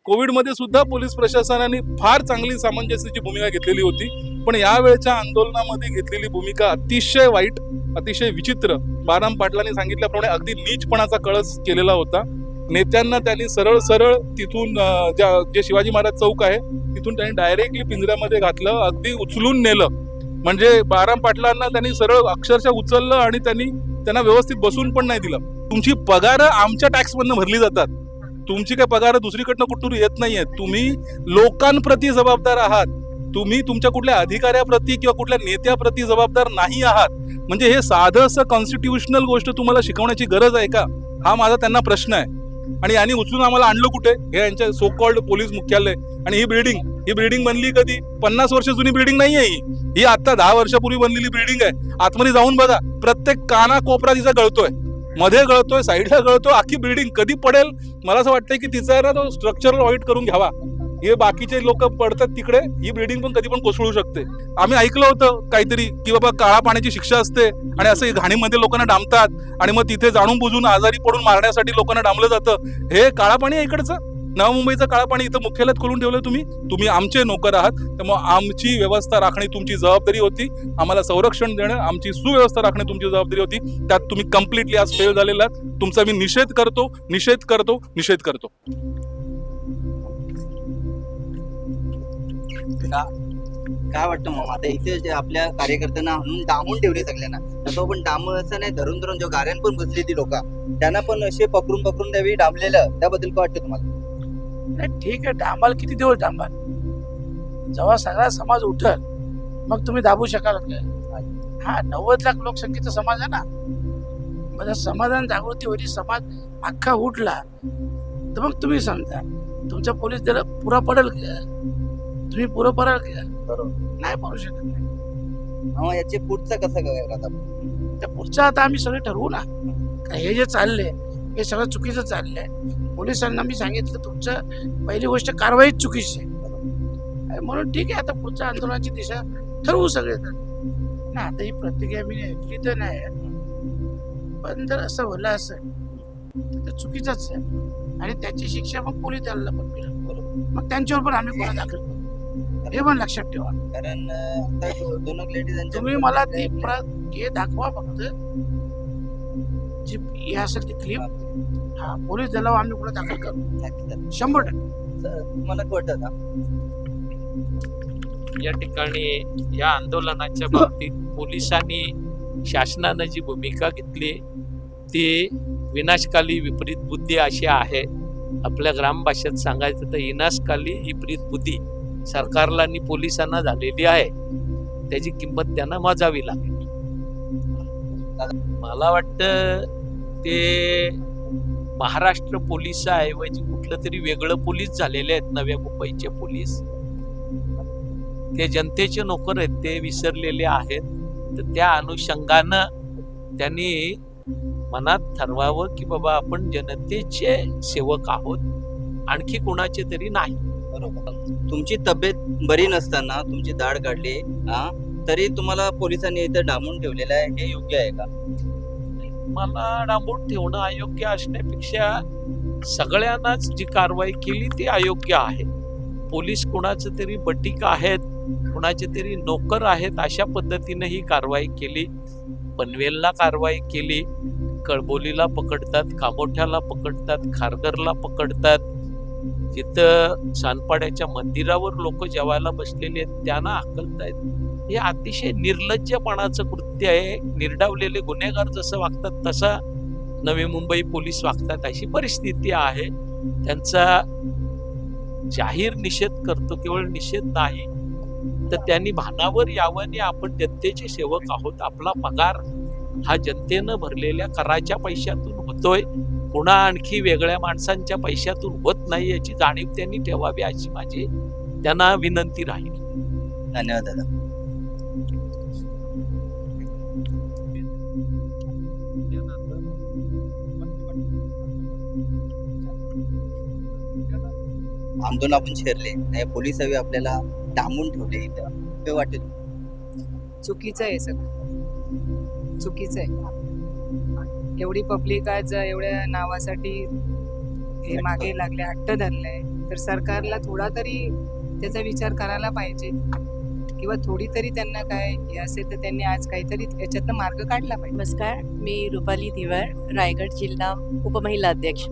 कोविडमध्ये सुद्धा पोलीस प्रशासनाने फार चांगली सामंजस्याची भूमिका घेतलेली होती, पण यावेळच्या आंदोलनामध्ये घेतलेली भूमिका अतिशय वाईट, अतिशय विचित्र. बाराम पाटलांनी सांगितल्याप्रमाणे अगदी नीचपणाचा कळस केलेला होता. नेत्यांना त्यांनी सरळ सरळ तिथून जे शिवाजी महाराज चौक आहे तिथून त्यांनी डायरेक्टली पिंजऱ्यामध्ये घातलं, अगदी उचलून नेलं. म्हणजे बाराम पाटलांना त्यांनी सरळ अक्षरशः उचललं आणि त्यांना व्यवस्थित बसून पण नाही दिलं. तुमची पगार आमच्या टॅक्समधनं भरली जातात, तुमची काय पगार दुसरीकडनं कुठून येत नाहीये. तुम्ही लोकांप्रती जबाबदार आहात, तुम्ही तुमच्या कुठल्या अधिकाऱ्याप्रती किंवा कुठल्या नेत्याप्रती जबाबदार नाही आहात. म्हणजे हे साधं असं कॉन्स्टिट्यूशनल गोष्ट तुम्हाला शिकवण्याची गरज आहे का, हा माझा त्यांना प्रश्न आहे. आणि यांनी उचलून आम्हाला आणलं कुठे, हे यांच्या सो कॉल्ड पोलीस मुख्यालय. आणि ही बिल्डिंग बनली कधी? 50 वर्ष जुनी बिल्डिंग नाही आहे ही आता 10 वर्षापूर्वी बनलेली बिल्डिंग आहे. आतमध्ये जाऊन बघा, प्रत्येक काना कोपरा तिचा गळतोय, मध्ये गळतोय, साईडला गळतोय. अख्खी बिल्डिंग कधी पडेल, मला असं वाटतंय की तिचा ना तो स्ट्रक्चरल ऑडिट करून घ्यावा. हे बाकीचे लोक पडतात तिकडे, ही बिल्डिंग पण कधी पण कोसळू शकते. आम्ही ऐकलं होतं काहीतरी की बाबा काळा पाण्याची शिक्षा असते आणि असं घाणीमध्ये लोकांना डांबतात आणि मग तिथे जाणून बुजून आजारी पडून मारण्यासाठी लोकांना डांबलं जातं. हे काळा पाणी आहे इकडचं, नवी मुंबईचं काळा पाणी इथं मुख्यालयात खोलून ठेवलं. तुम्ही आमचे नोकर आहात, त्यामुळे आमची व्यवस्था राखणे तुमची जबाबदारी होती. आम्हाला संरक्षण देणं, आमची सुव्यवस्था राखणे तुमची जबाबदारी होती. त्यात तुम्ही कम्प्लिटली आज फेल झालेला आहात. तुमचा मी निषेध करतो. काय वाटतं मग आता इथे जे आपल्या कार्यकर्त्यांना आणून डांबून ठेवले सगळ्यांना, तो पण डांब असं नाही, धरून जो गाड्यान पण बसली ती लोक, त्यांना पण असे पकडून द्यावी डांबलेलं, त्याबद्दल काय वाटतं तुम्हाला? नाही ठीक आहे, डांबाल किती दिवस डांबाल? जेव्हा सगळा समाज उठल मग तुम्ही दाबू शकाल का? हा 90 लाख लोकसंख्येचा समाज आहे ना, म्हणजे समाधान जागृती होईल, समाज अख्खा उठला तर मग तुम्ही समजा तुमच्या पोलीस दल पुरा पडेल का? तुम्ही पुरं पडाल का? नाही पडू शकत नाही. याचे पुढचं कसं काय आता? त्या पुढचं आता आम्ही सगळे ठरवू ना. का हे जे चाललंय हे सगळं चुकीचं चाललंय. पोलिसांना मी सांगितलं तुमचं पहिली गोष्ट कारवाईच चुकीची आहे, म्हणून ठीक आहे आता पुढच्या आंदोलनाची दिशा ठरवू सगळे ना. आता ही प्रतिक्रिया मी ऐकली तर नाही, पण जर असं भलं असेल तर चुकीचंच आहे आणि त्याची शिक्षा मग पोलीस दलाला पण मिळेल. मग त्यांच्यावर पण आम्ही गुन्हा दाखल करू, हे पण लक्षात ठेवा. कारण आता दोन लेडीज तुम्ही मला ते हे दाखवा फक्त, जी हे असेल ती क्लिप. हा पोलीस दलावर आम्ही गुन्हा दाखल करू 100%. तुम्हाला काय वाटतं आता? या ठिकाणी या आंदोलनाच्या बाबतीत पोलिसांनी शासनानं जी भूमिका घेतली ती विनाशकाली विपरीत बुद्धी अशी आहे. आपल्या ग्रामभाषेत सांगायचं तर विनाशकाली विपरीत बुद्धी सरकारला आणि पोलिसांना झालेली आहे. त्याची किंमत त्यांना मोजावी लागेल. मला वाटतं ते महाराष्ट्र पोलिसाऐवजी कुठलं तरी वेगळं पोलीस झालेले आहेत नव्या मुंबईचे पोलीस. ते जनतेचे नोकर आहेत, ते विसरलेले आहेत. तर त्या अनुषंगानं त्यांनी मनात ठरवावं की बाबा आपण जनतेचे सेवक आहोत, आणखी कुणाचे तरी नाही. बरोबर. तुमची तब्येत बरी नसताना तुमची दाढ काढली तरी तुम्हाला पोलिसांनी इथं डांबून ठेवलेलं आहे, हे योग्य आहे का? मला डांबून ठेवणं अयोग्य असण्यापेक्षा सगळ्यांनाच जी कारवाई केली ती अयोग्य आहे. पोलीस कुणाचं तरी बटीक आहेत, कुणाचे तरी नोकर आहेत, अशा पद्धतीने ही कारवाई केली. पनवेलला कारवाई केली, कळबोलीला पकडतात, कामोठ्याला पकडतात, खारघरला पकडतात. तिथं सानपाड्याच्या मंदिरावर लोक जेवायला बसलेले आहेत, त्यांना हाकलतायत. हे अतिशय निर्लज्जपणाचं कृत्य आहे. निर्डावलेले गुन्हेगार जसं वागतात तसा नवी मुंबई पोलीस वागतात, अशी परिस्थिती आहे. त्यांचा जाहीर निषेध करतो, केवळ निषेध नाही तर त्यांनी भानावर यावं आणि आपण जनतेचे सेवक आहोत. आपला पगार हा जनतेनं भरलेल्या कराच्या पैशातून होतोय, पुन्हा आणखी वेगळ्या माणसांच्या पैशातून होत नाही, याची जाणीव त्यांनी ठेवावी अशी माझी त्यांना विनंती राहील. धन्यवाद दादा. आंदोलन आपण छेरले, पोलीस हवी आपल्याला डांबून ठेवले इथं, काय वाटेल? चुकीचं आहे, सगळं चुकीचं आहे. एवढी पब्लिक आज एवढ्या नावासाठी हे मागे लागले, हट्ट धरले, तर सरकारला थोडा तरी त्याचा विचार करायला पाहिजे, किंवा थोडी तरी त्यांना काय हे असेल तर त्यांनी आज काहीतरी याच्यातनं मार्ग काढला पाहिजे. नमस्कार, मी रुपाली दिवर, रायगड जिल्हा उपमहिला अध्यक्ष.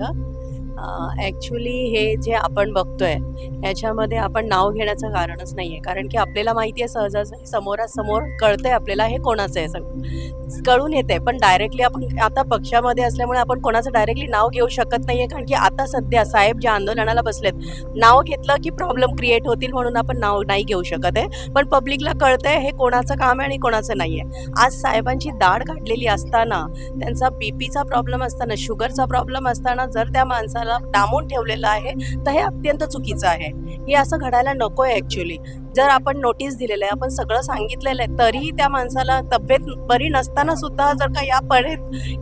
ॲक्च्युली हे जे आपण बघतोय ह्याच्यामध्ये आपण नाव घेण्याचं कारणच नाही आहे, कारण की आपल्याला माहिती आहे सहजासहजी समोरासमोर कळतंय आपल्याला हे कोणाचं आहे, सगळं कळून येते. पण डायरेक्टली आपण आता पक्षामध्ये असल्यामुळे आपण कोणाचं डायरेक्टली नाव घेऊ शकत नाही आहे, कारण की आता सध्या साहेब ज्या आंदोलनाला बसलेत, नाव घेतलं की प्रॉब्लेम क्रिएट होतील म्हणून आपण नाव नाही घेऊ शकत आहे. पण पब्लिकला कळतंय हे कोणाचं काम आहे आणि कोणाचं नाही आहे. आज साहेबांची दाढ काढलेली असताना, त्यांचा बीपीचा प्रॉब्लेम असताना, शुगरचा प्रॉब्लेम असताना जर त्या माणसाला डांबून ठेवलेलं आहे तर हे अत्यंत चुकीचं आहे. हे असं घडायला नको आहे. ॲक्च्युली जर आपण नोटीस दिलेलं आहे, आपण सगळं सांगितलेलं आहे, तरीही त्या माणसाला तब्येत बरी नसताना सुद्धा जर का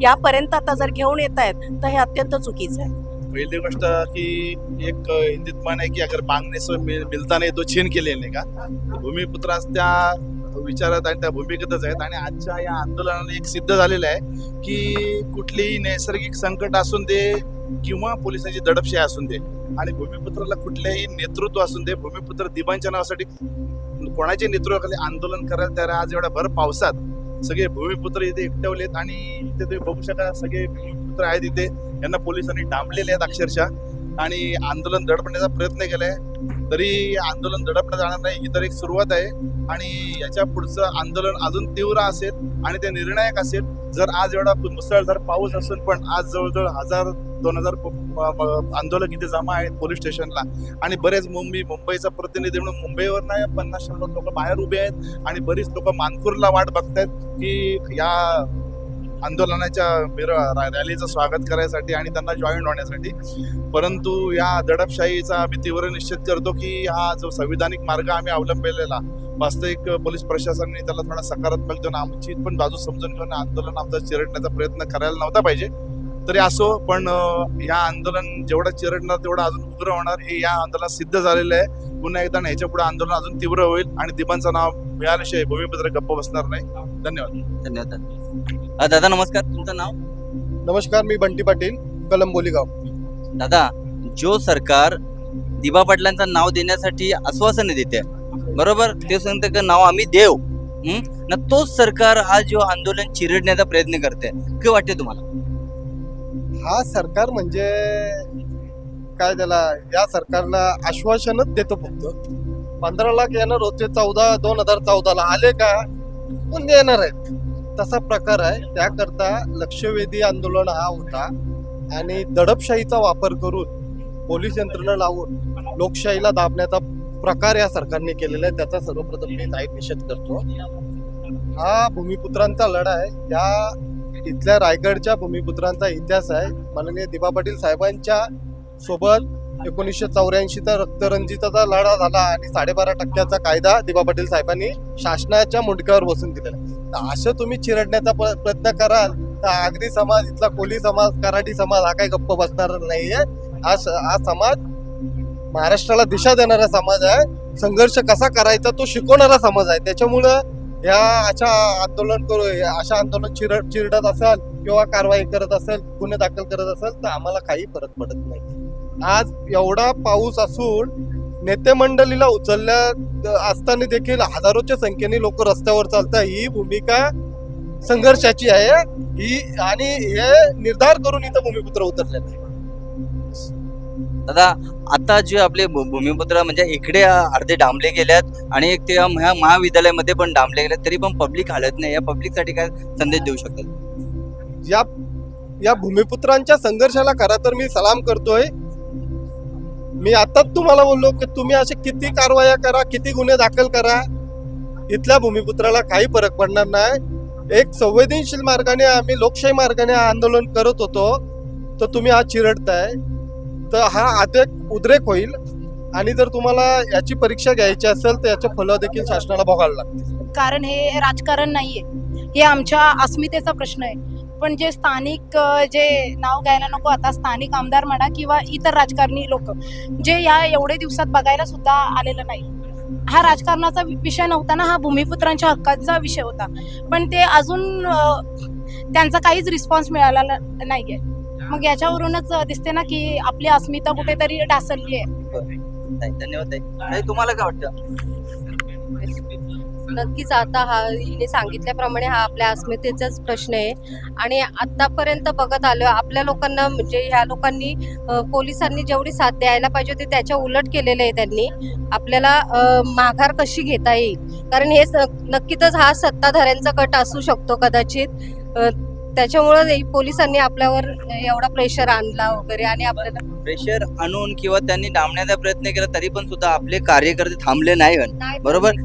यापर्यंत आता जर घेऊन येत आहेत तर हे अत्यंत चुकीचं आहे. पहिली गोष्ट की एक हिंदीत म्हण आहे की अगर मागणे से मिलता नाही तो छीन के लेने का. भूमिपुत्र त्या विचारात आणि त्या भूमिकेतच आहेत. आणि आजच्या या आंदोलनाने एक सिद्ध झालेलं आहे की कुठलीही नैसर्गिक संकट असून दे किंवा पोलिसांची दडपशाही असून दे आणि भूमिपुत्राला कुठल्याही नेतृत्व असून दे, भूमिपुत्र दिबांच्या नावासाठी कोणाच्या नेतृत्वाखाली आंदोलन करायला तयार. आज एवढ्या भर पावसात सगळे भूमिपुत्र इथे एकटवलेत आणि इथे तुम्ही बघू शका सगळे भूमिपुत्र आहेत इथे. यांना पोलिसांनी डांबलेले आहेत अक्षरशः आणि आंदोलन दडपण्याचा प्रयत्न केलाय. तरी आंदोलन दडपण्यात जाणार नाही, ही तर एक सुरुवात आहे आणि याच्या पुढचं आंदोलन अजून तीव्र असेल आणि ते निर्णायक असेल. जर आज एवढा मुसळधार पाऊस असून पण आज जवळजवळ 1000-2000 आंदोलक इथे जमा आहेत पोलीस स्टेशनला आणि बरेच मुंबईचा प्रतिनिधी म्हणून मुंबईवर नाही 50-100 लोक बाहेर उभे आहेत आणि बरीच लोक मानपूरला वाट बघतायत की या आंदोलनाच्या रॅलीचं स्वागत करायसाठी आणि त्यांना जॉईन होण्यासाठी. परंतु या दडपशाहीचा आम्ही तीव्र निश्चित करतो की हा जो संविधानिक मार्ग आम्ही अवलंबलेला, वास्तविक पोलीस प्रशासनाने त्याला थोडा सकारात्मक देऊन आमची पण बाजू समजून घेऊन आंदोलन आमचं चिरडण्याचा प्रयत्न करायला नव्हता पाहिजे. तरी असो, पण ह्या आंदोलन जेवढं चिरडणार तेवढं अजून उग्र होणार हे या आंदोलनात सिद्ध झालेलं आहे. पुन्हा एकदा ह्याच्या पुढे आंदोलन अजून तीव्र होईल आणि दिबांचं नाव मिळाल्याशिवाय भूमिपुत्र गप्प बसणार नाही. धन्यवाद. धन्यवाद. दादा नमस्कार, तुमचं नाव? नमस्कार, मी बंटी पाटील, कलंबोली गाव. दादा, जो सरकार दिबा पाटलांचं नाव देण्यासाठी आश्वासने देते, बरोबर, ते सांगते की नाव आम्ही देऊ ना, तोच सरकार आज जो आंदोलन चिरडण्याचा प्रयत्न करते, काय वाटते तुम्हाला? हा सरकार म्हणजे काय, त्याला या सरकारला आश्वासनच देतो फक्त. 15 लाख येणार होते 2014ला, आले का पण देणार आहेत, तसा प्रकार आहे. त्याकरता लक्षवेधी आंदोलन हा होता आणि दडपशाहीचा वापर करून पोलीस यंत्रणा लावून लोकशाहीला दाबण्याचा प्रकार या सरकारने केलेला आहे. त्याचा सर्वप्रथम मी जाहीर निषेध करतो. हा भूमिपुत्रांचा लढा आहे. या इथल्या रायगडच्या भूमिपुत्रांचा इतिहास आहे. माननीय दिबा पाटील साहेबांच्या सोबत 1984चा रक्तरंजिताचा लढा झाला आणि 12.5% कायदा दिबा पाटील साहेबांनी शासनाच्या मुंडक्यावर बसून दिलेला. तर असं तुम्ही चिरडण्याचा प्रयत्न कराल तर आगरी समाज, इथला कोली समाज, कराठी समाज हा काही गप्प बसणार नाहीये. हा समाज महाराष्ट्राला दिशा देणारा समाज आहे. संघर्ष कसा करायचा तो शिकवणारा समाज आहे. त्याच्यामुळं या अशा आंदोलन चिरडत असाल किंवा कारवाई करत असेल, गुन्हे दाखल करत असेल तर आम्हाला काही फरक पडत नाही. आज एवढा पाऊस असून नेते मंडळीला उचलल्या असताना देखील हजारोच्या संख्येने लोक रस्त्यावर चालतात. ही भूमिका संघर्षाची आहे ही, आणि हे निर्धार करून इथं भूमिपुत्र उतरलेले आहे. दादा, आता जे आपले भूमिपुत्र म्हणजे इकडे अर्धे डांबले गेल्यात आणि एक ते महाविद्यालयामध्ये पण डांबले गेल्यात, तरी पण पब्लिक हलत नाही. या पब्लिकसाठी काय संदेश देऊ शकतात? या भूमिपुत्रांच्या संघर्षाला खरा तर मी सलाम करतोय. मी आताच तुम्हाला बोललो की तुम्ही असे किती कारवाया करा, किती गुन्हे दाखल करा, इथल्या भूमिपुत्राला काही फरक पडणार नाही. एक संवेदनशील मार्गाने, आम्ही लोकशाही मार्गाने आंदोलन करत होतो, तर तुम्ही आज चिरडताय, तर हा अधिक उद्रेक होईल. आणि जर तुम्हाला याची परीक्षा घ्यायची असेल तर याचे फल देखील शासनाला भोगायला लागतील. कारण हे राजकारण नाहीये, हे आमच्या अस्मितेचा प्रश्न आहे. पण जे स्थानिक, जे नाव घ्यायला नको आता, स्थानिक आमदार म्हणा किंवा इतर राजकारणी लोक जे या एवढे दिवसात बघायला सुद्धा आलेलं नाही, हा राजकारणाचा विषय नव्हता ना, हा भूमिपुत्रांच्या हक्काचा विषय होता. पण ते अजून त्यांचा काहीच रिस्पॉन्स मिळाला नाहीये. मग याच्यावरूनच दिसते ना की आपली अस्मिता कुठेतरी ढासळली आहे. धन्यवाद ताई. तुम्हाला काय वाटतं? नक्कीच आता हा हिने सांगितल्याप्रमाणे हा आपल्या अस्मितेचाच प्रश्न आहे आणि आतापर्यंत बघत आलो आपल्या लोकांना म्हणजे ह्या लोकांनी पोलिसांनी जेवढी साथ द्यायला पाहिजे होती त्याच्या उलट केलेलं आहे त्यांनी. आपल्याला माघार कशी घेता येईल कारण हे नक्कीच हा सत्ताधाऱ्यांचा गट असू शकतो कदाचित त्याच्यामुळे पोलिसांनी आपल्यावर एवढा प्रेशर आणला वगैरे आणि आपल्याला प्रेशर आणून किंवा त्यांनी डांबण्याचा प्रयत्न केला तरी पण सुद्धा आपले कार्यकर्ते थांबले नाही. बरोबर,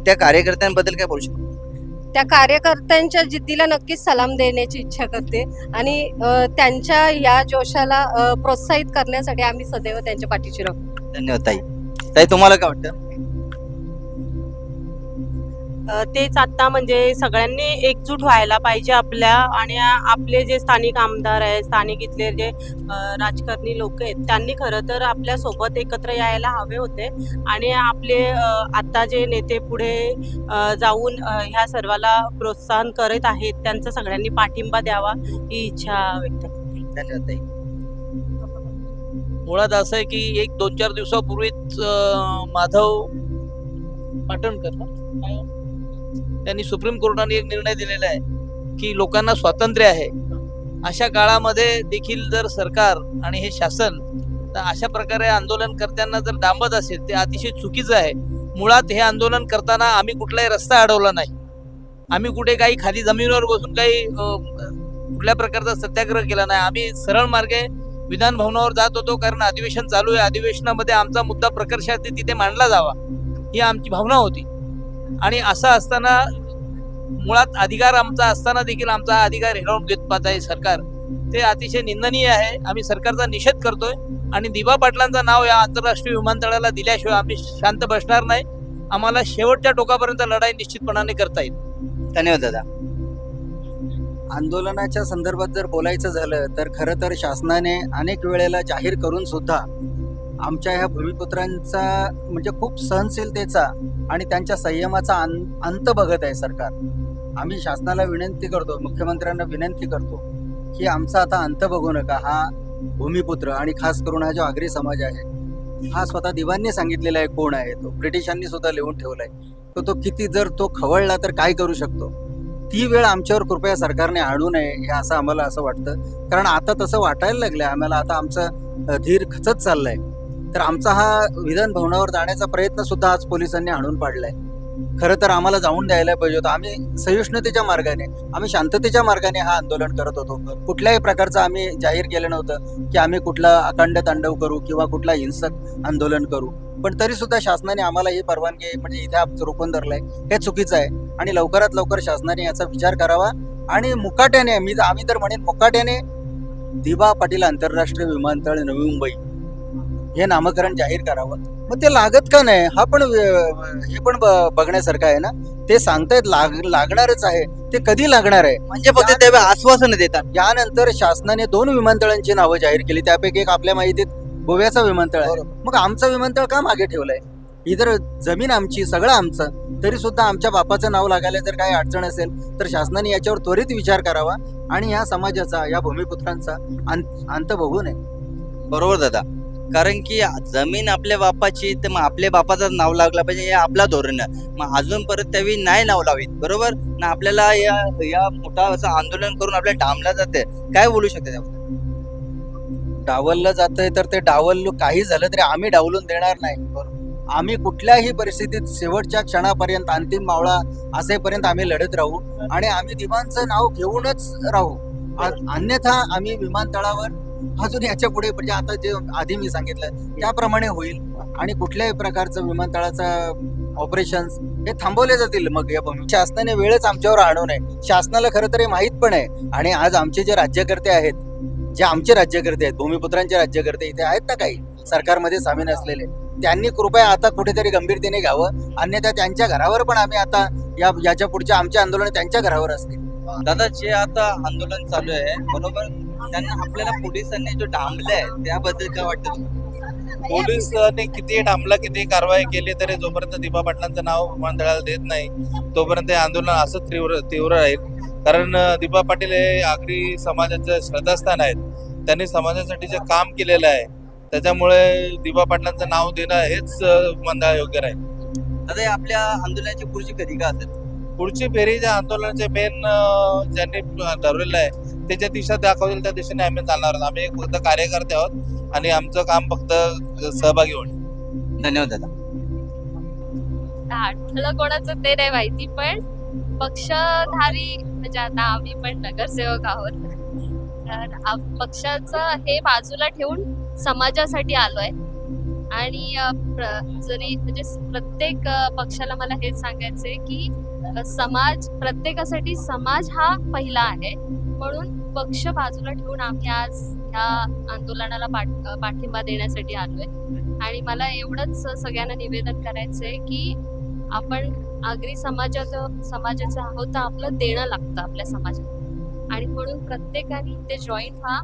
त्या कार्यकर्त्यांबद्दल काय बोलू शकतो? त्या कार्यकर्त्यांच्या जिद्दीला नक्कीच सलाम देण्याची इच्छा करते आणि त्यांच्या या जोशाला प्रोत्साहित करण्यासाठी आम्ही सदैव त्यांच्या पाठीशी राहू. धन्यवाद ताई. ताई तुम्हाला काय वाटतं? तेच आता म्हणजे सगळ्यांनी एकजूट व्हायला पाहिजे आपल्या आणि आपले जे स्थानिक आमदार आहेत स्थानिक इथले जे राजकारणी लोक आहेत त्यांनी खरं तर आपल्या सोबत एकत्र यायला हवे होते आणि आपले आता जे नेते पुढे जाऊन ह्या सर्वाला प्रोत्साहन करत आहेत त्यांचा सगळ्यांनी पाठिंबा द्यावा ही इच्छा व्यक्त करते. धन्यवाद ताई. मुळात असं आहे की 1-2-4 दिवसापूर्वीच माधव पाटणकर त्यांनी सुप्रीम कोर्टाने एक निर्णय दिलेला आहे की लोकांना स्वातंत्र्य आहे. अशा काळामध्ये देखील जर सरकार आणि हे शासन तर अशा प्रकारे आंदोलनकर्त्यांना जर डांबत असेल ते अतिशय चुकीचं आहे. मुळात हे आंदोलन करताना आम्ही कुठलाही रस्ता अडवला नाही. आम्ही कुठे काही खाली जमिनीवर बसून काही कुठल्या प्रकारचा सत्याग्रह केला नाही. आम्ही सरळ मार्गे विधान भवनावर जात होतो कारण अधिवेशन चालू आहे. अधिवेशनामध्ये आमचा मुद्दा प्रकर्षाने तिथे मांडला जावा ही आमची भावना होती आणि असं असताना मुळात अधिकार आमचा असताना देखील आमचा अधिकार हिरावून घेत पाहत आहे सरकार. ते अतिशय निंदनीय आहे. आम्ही सरकारचा निषेध करतोय आणि दिबा पाटलांचं नाव या आंतरराष्ट्रीय विमानतळाला दिल्याशिवाय आम्ही शांत बसणार नाही. आम्हाला शेवटच्या टोकापर्यंत लढाई निश्चितपणाने करता येईल. धन्यवाद दादा. आंदोलनाच्या संदर्भात जर बोलायचं झालं तर खरं तर शासनाने अनेक वेळेला जाहीर करून सुद्धा आमच्या ह्या भूमिपुत्रांचा म्हणजे खूप सहनशीलतेचा आणि त्यांच्या संयमाचा अंत बघत आहे सरकार. आम्ही शासनाला विनंती करतो, मुख्यमंत्र्यांना विनंती करतो की आमचा आता अंत बघू नका. हा भूमिपुत्र आणि खास करून हा जो आगरी समाज आहे हा स्वतः दिवांनी सांगितलेला आहे कोण आहे तो. ब्रिटिशांनी सुद्धा लिहून ठेवलाय तो किती जर तो खवळला तर काय करू शकतो. ती वेळ आमच्यावर कृपया सरकारने आणू नये हे असं आम्हाला असं वाटतं. कारण आता तसं वाटायला लागलंय आम्हाला. आता आमचा धीर खचत चाललाय. तर आमचा हा विधान भवनावर जाण्याचा प्रयत्न सुद्धा आज पोलिसांनी आणून पाडलाय. खरं तर आम्हाला जाऊन द्यायला पाहिजे होतं. आम्ही सहिष्णुतेच्या मार्गाने आम्ही शांततेच्या मार्गाने हा आंदोलन करत होतो. कुठल्याही प्रकारचं आम्ही जाहीर केलं नव्हतं की आम्ही कुठला अखंड तांडव करू किंवा कुठला हिंसक आंदोलन करू. पण तरी सुद्धा शासनाने आम्हाला ही परवानगी म्हणजे इथे आमचं रोखून धरलंय हे चुकीचं आहे आणि लवकरात लवकर शासनाने याचा विचार करावा आणि मुकाट्याने आम्ही तर म्हणेन मुकाट्याने दिबा पाटील आंतरराष्ट्रीय विमानतळ नवी मुंबई हे नामकरण जाहीर करावं. मग ते लागत का नाही हा पण हे पण बघण्यासारखं आहे ना. ते सांगतायत लागणारच आहे. ते कधी लागणार आहे म्हणजे फक्त ते आश्वासन देतात. यानंतर शासनाने 2 विमानतळांची नावं जाहीर केली. त्यापैकी एक आपल्या माहितीत गोव्याचा विमानतळ आहे. मग आमचं विमानतळ का मागे ठेवलंय? इतर जमीन आमची सगळं आमचं तरी सुद्धा आमच्या बापाचं नाव लागायला जर काही अडचण असेल तर शासनाने याच्यावर त्वरित विचार करावा आणि या समाजाचा या भूमिपुत्रांचा अंत बघू नये. बरोबर दादा. कारण की जमीन आपल्या बापाची तर मग आपल्या बापाचं नाव लागलं पाहिजे हे आपला धोरण. मग अजून परत त्यावेळी नाही नाव लावीत. बरोबर ना. आपल्याला या मोठा असं आंदोलन करून आपल्या डांबला जाते. काय बोलू शकते त्याबद्दल? डावललं जातंय तर ते डावल काही झालं तरी आम्ही डावलून देणार नाही. आम्ही कुठल्याही परिस्थितीत शेवटच्या क्षणापर्यंत अंतिम मावळा असेपर्यंत आम्ही लढत राहू आणि आम्ही दिवांचं नाव घेऊनच राहू. अन्यथा आम्ही विमानतळावर अजून याच्या पुढे म्हणजे आता जे आधी मी सांगितलं त्याप्रमाणे होईल आणि कुठल्याही प्रकारचं विमानतळाचं ऑपरेशन्स हे थांबवले जातील. मग या शासनाने वेळच आमच्यावर आणू नये. शासनाला खरं तर हे माहीत पण आहे आणि आज आमचे जे राज्यकर्ते आहेत जे आमचे राज्यकर्ते आहेत भूमिपुत्रांचे राज्यकर्ते इथे आहेत ना काही सरकारमध्ये सामील असलेले त्यांनी कृपया आता कुठेतरी गंभीरतेने घ्यावं. अन्यथा त्यांच्या घरावर पण आम्ही आता याच्या पुढच्या आमचे आंदोलन त्यांच्या घरावर असतील. दादा जे आता आंदोलन चालू आहे बरोबर त्यांना आपल्याला पोलिसांनी जो डांबलाय त्याबद्दल काय वाटतं? पोलिसांनी किती डांबला किती कारवाई केली तरी जोपर्यंत दिबा पाटलांचं नाव विमानतळाला देत नाही तोपर्यंत हे आंदोलन असंच तीव्र राहील. कारण दिबा पाटील हे आगरी समाजाचं श्रद्धास्थान आहेत त्यांनी समाजासाठी जे काम केलेलं आहे त्याच्यामुळे दिबा पाटलांचं नाव देणं हेच मंडळ योग्य राहील. आता हे आपल्या आंदोलनाची पुढची फेरी का असेल? पुढची फेरी ज्या आंदोलनाचे मेन ज्यांनी ठरवलेलं आहे त्याच्या दिशा दाखवतील त्या दिशेने आम्ही चालणार आहोत. आम्ही एक फक्त कार्यकर्ते आहोत आणि आमचं काम फक्त सहभागी होणे. धन्यवाद दादा. आठवलं कोणाचं ते नाही माहिती, पण पक्षधारी म्हणजे आता आम्ही पण नगरसेवक आहोत, तर पक्षाचं हे बाजूला ठेवून समाजासाठी आलोय. आणि जरी म्हणजे प्रत्येक पक्षाला मला हेच सांगायचंय की समाज प्रत्येकासाठी समाज हा पहिला आहे, म्हणून पक्ष बाजूला ठेवून आम्ही आज ह्या आंदोलनाला पाठिंबा देण्यासाठी आलोय. आणि मला एवढंच सगळ्यांना निवेदन करायचंय की आपण आगरी समाजाचं आहोत, तर आपलं देणं लागतं आपल्या समाजाला. आणि म्हणून प्रत्येकाने इथे जॉईन व्हा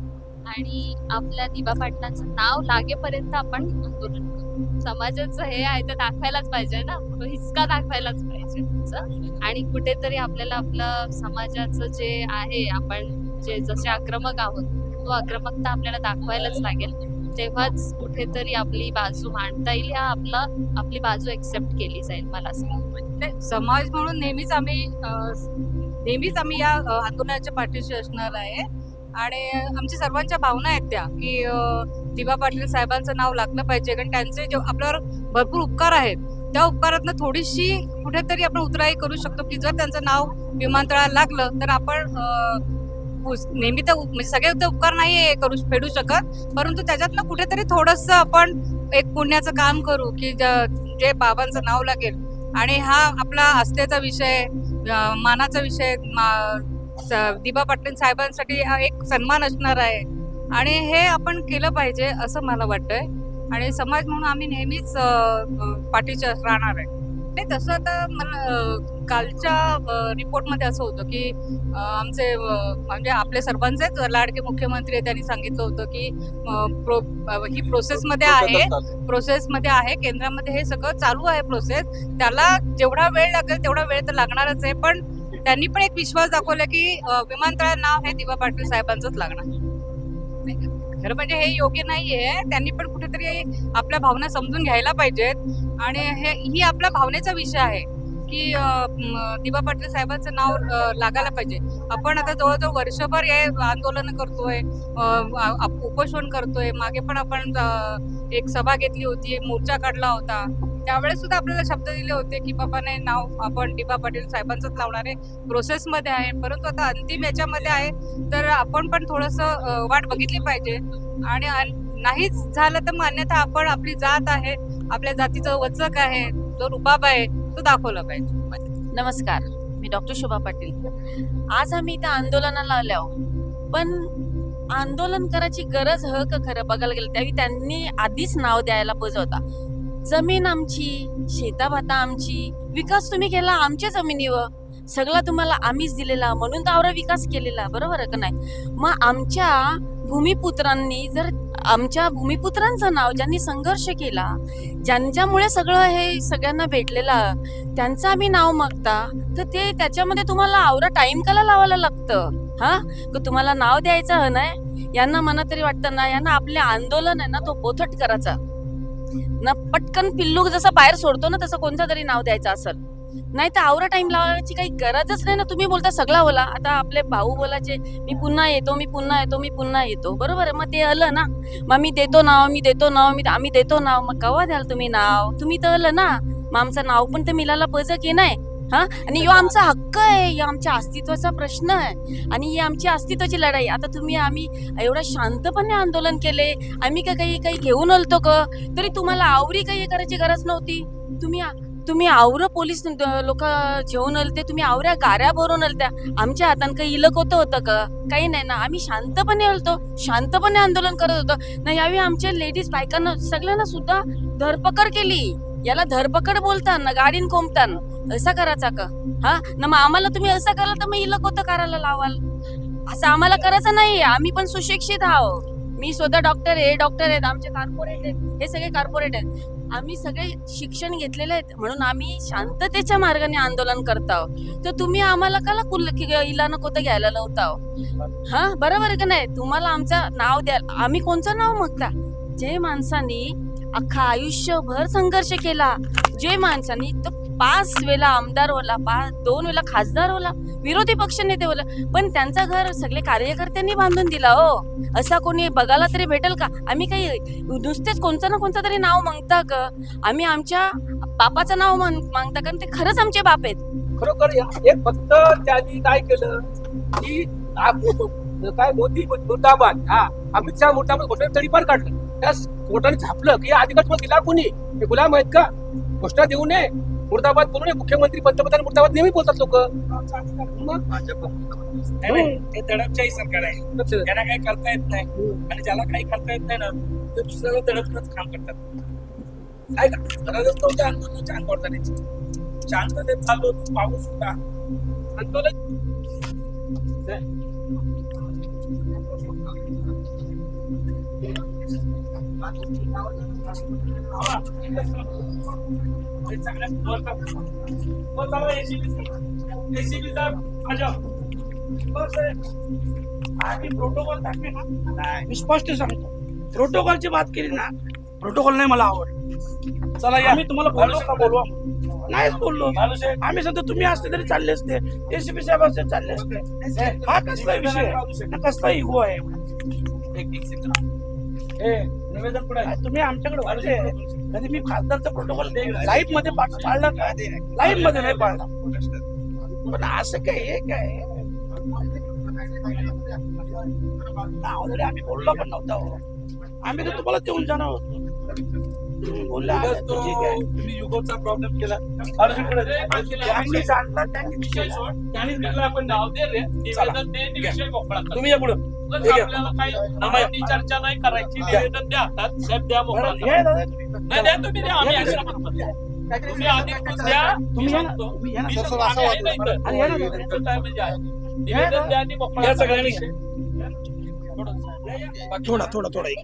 आणि आपल्या दिबा पाटलांचं नाव लागेपर्यंत आपण आंदोलन करू. समाजाचं हे आहे ते दाखवायलाच पाहिजे ना, हिसका दाखवायलाच पाहिजे तुमचं. आणि कुठेतरी आपल्याला आपलं समाजाचं जे आहे, आपण जे जसे आक्रमक आहोत तो आक्रमकता आपल्याला दाखवायलाच लागेल. तेव्हाच कुठेतरी आपली बाजू मांडता येईल, आपली बाजू एक्सेप्ट केली जाईल. मला असं वाटतं. समाज म्हणून नेहमीच आम्ही या आंदोलनाच्या पाठीशी असणार आहे. आणि आमच्या सर्वांच्या भावना आहेत त्या की दिबा पाटील साहेबांचं नाव लागलं पाहिजे, कारण त्यांचे जे आपल्यावर भरपूर उपकार आहेत त्या उपकारातनं थोडीशी कुठेतरी आपण उतराई करू शकतो की जर त्यांचं नाव विमानतळाला लागलं तर आपण नेहमी तर म्हणजे सगळे ते उपकार नाही फेडू शकत, परंतु त्याच्यातनं कुठेतरी थोडंसं आपण एक पुण्याचं काम करू की जे बाबांचं नाव लागेल. आणि हा आपला आस्थेचा विषय, मानाचा विषय, दिबा पाटील साहेबांसाठी हा एक सन्मान असणार आहे आणि हे आपण केलं पाहिजे असं मला वाटतंय. आणि समाज म्हणून आम्ही नेहमीच पाठीशी राहणार आहे. तसं आता मला कालच्या रिपोर्टमध्ये असं होतं की आमचे म्हणजे आपले सर्वांचेच लाडके मुख्यमंत्री आहे, त्यांनी सांगितलं होतं की ही प्रोसेसमध्ये आहे केंद्रामध्ये हे सगळं चालू आहे प्रोसेस. त्याला जेवढा वेळ लागेल तेवढा वेळ तर लागणारच आहे, पण त्यांनी पण एक विश्वास दाखवला की विमानतळ नाव हे दिबा पाटील साहेबांचंच लागणार. खरं म्हणजे हे योग्य नाहीये, त्यांनी पण कुठेतरी आपल्या भावना समजून घ्यायला पाहिजेत. आणि ही आपल्या भावनेचा विषय आहे की दिबा पाटील साहेबांचं नाव लागायला पाहिजे. आपण आता जवळजवळ वर्षभर हे आंदोलन करतोय, उपोषण करतोय. मागे पण आपण एक सभा घेतली होती, मोर्चा काढला होता, त्यावेळेस सुद्धा आपल्याला शब्द दिले होते की बाबाने नाव आपण दिबा पाटील साहेबांचंच लावणार आहे. प्रोसेसमध्ये आहे, परंतु आता अंतिम याच्यामध्ये आहे, तर आपण पण थोडंसं वाट बघितली पाहिजे. आणि नाहीच झालं तर मग अन्यथा आपण आपली जात आहे, आपल्या जातीचं वचक आहे, जो रुबाब आहे तो दाखवला पाहिजे. नमस्कार, मी डॉक्टर शोभा पाटील. आज आम्ही इथं आंदोलनाला आलो, पण आंदोलन करायची गरज ह का खरं बघायला गेलं त्यावेळी त्यांनी आधीच नाव द्यायला पाहिजे होता. जमीन आमची, शेताभाता आमची, विकास तुम्ही केला आमच्या जमिनीवर, सगळा तुम्हाला आम्हीच दिलेला, म्हणून तर आवरा विकास केलेला, बरोबर आहे का नाही? मग आमच्या भूमिपुत्रांनी जर आमच्या भूमिपुत्रांचं नाव ज्यांनी संघर्ष केला, ज्यांच्यामुळे सगळं हे सगळ्यांना भेटलेलं, त्यांचं आम्ही नाव मागता, तर ते त्याच्यामध्ये तुम्हाला आवरा टाइम काला लावायला लागतं. तुम्हाला नाव द्यायचं ह नाही, यांना मला तरी वाटतं ना, यांना आपले आंदोलन आहे ना तो बोथट करायचा ना, पटकन पिल्लू जसं बाहेर सोडतो ना तसं कोणतं तरी नाव द्यायचं असेल, नाही तर आवरा टाइम लावायची काही गरजच नाही ना. तुम्ही बोलता सगळा बोला, आता आपले भाऊ बोलायचे मी पुन्हा येतो, बरोबर आहे? मग ते आलं ना, मग मी देतो नाव, आम्ही देतो नाव, मग केव्हा द्याल तुम्ही नाव? तुम्ही तर आलं ना, मग आमचं नाव पण तर मिळायला पाहिजे की नाही? आणि यो आमचा हक्क आहे, यो आमच्या अस्तित्वाचा प्रश्न आहे आणि ही आमची अस्तित्वाची लढाई. आता आम्ही एवढं शांतपणे आंदोलन केले, आम्ही काही घेऊन आलतो का? तरी तुम्हाला आवरी काही करायची गरज नव्हती. तुम्ही आवर पोलीस लोक जेवून आलते, तुम्ही आवऱ्या गाऱ्या भरून आलत्या, आमच्या हातान काही इलक होतं का? काही नाही ना. आम्ही शांतपणे आलतो, शांतपणे आंदोलन करत होतो ना. यावेळी आमच्या लेडीज बायकांना सगळ्यांना सुद्धा धरपकड केली. याला धरपकड बोलतात ना, गाडीन कोंबताना असा करायचा का? ना मग आम्हाला तुम्ही असं कराल तर मग इलक होतं करायला लावाल, असं आम्हाला करायचं नाही. आम्ही पण सुशिक्षित आहोत. मी स्वतः डॉक्टर आहेत, आमचे कॉर्पोरेट आहेत, हे सगळे कॉर्पोरेट आहेत. आम्ही सगळे शिक्षण घेतलेले आहेत म्हणून आम्ही शांततेच्या मार्गाने आंदोलन करत आहोत. तर तुम्ही आम्हाला काला इला नको तर घ्यायला लावता हा बरोबर आहे का नाही? तुम्हाला आमचं नाव द्या, आम्ही कोणचं नाव मागता? जे माणसांनी अख्खा आयुष्यभर संघर्ष केला, जे माणसांनी तो 5 वेळा आमदार होला, 2 वेळा खासदार होला, विरोधी पक्ष नेते होला, पण त्यांचं घर सगळे कार्यकर्त्यांनी बांधून दिला हो. असा कोणी बघायला तरी भेटेल का? आम्ही काही नुसतेच कोणतं ना कोणतं तरी नाव मागता का? आम्ही आमच्या बापाचं नाव मागता कारण ते खरंच आमचे बाप आहेत. खरोखर एक फक्त त्यांनी काय केलं की काय मोदी मुर्दाबाद, हा अमित शहा मुर्दाबाद घोषणा तरी पण काढलं, त्या कोर्टाने झापलं की अधिकार तुम्हाला दिला कोणी? हे गुलाम आहेत का? घोषणा देऊ नये, मुर्दाबाद बोलू नये. मुख्यमंत्री पंतप्रधान मुर्दाबाद नेहमी बोलतात लोक. ते दडपशाही सरकार आहे, त्यांना काही करता येत नाही आणि ज्याला काही करता येत नाही ना ते दुसऱ्याला दडपणच काम करतात. काय गरजच नव्हत्या आंदोलनाच्या अंगावर जाण्याची. शांततेत चाललो होतो, पाऊस होता, आंदोलन प्रोटोकॉल टाकले ना, मी स्पष्ट सांगतो, प्रोटोकॉलची बात केली ना, प्रोटोकॉल नाही मला आवड. चला आम्ही तुम्हाला बोललो का? बोलवा नाहीच बोललो आम्ही. सध्या तुम्ही असते तरी चालले असते, एसीपी साहेब असते चालले असते. हा कसला विषय, कसला इगो आहे? निवेदन कुठे आहे? तुम्ही आमच्याकडे वाढले कधी मी खासदारचा प्रोटोकॉल लाईव्ह मध्ये पाळला का? लाईव्ह मध्ये नाही पाळला. पण असं काय हे काय ऑलरेडी आम्ही बोललो पण नव्हता हो. आम्ही तर तुम्हाला देऊन जाणार होतो. युगोचा प्रॉब्लेम केला. त्यांनी जाणला, त्यांनी विषय सोड, त्यांनीच म्हटलं आपण नाव दे रे, निवेदन दे, विषय मोकळा कर. तुम्ही या पुढं. आपल्याला काही चर्चा नाही करायची, निवेदन द्या हातात, साहेब द्या मोकळा. नाही द्या तुम्ही द्या, आम्ही अशा म्हणतो. तुम्ही अधिकृत द्या, मी सांगतो. निवेदन द्या आणि मोकळा सगळ्यांनी. थोडा एक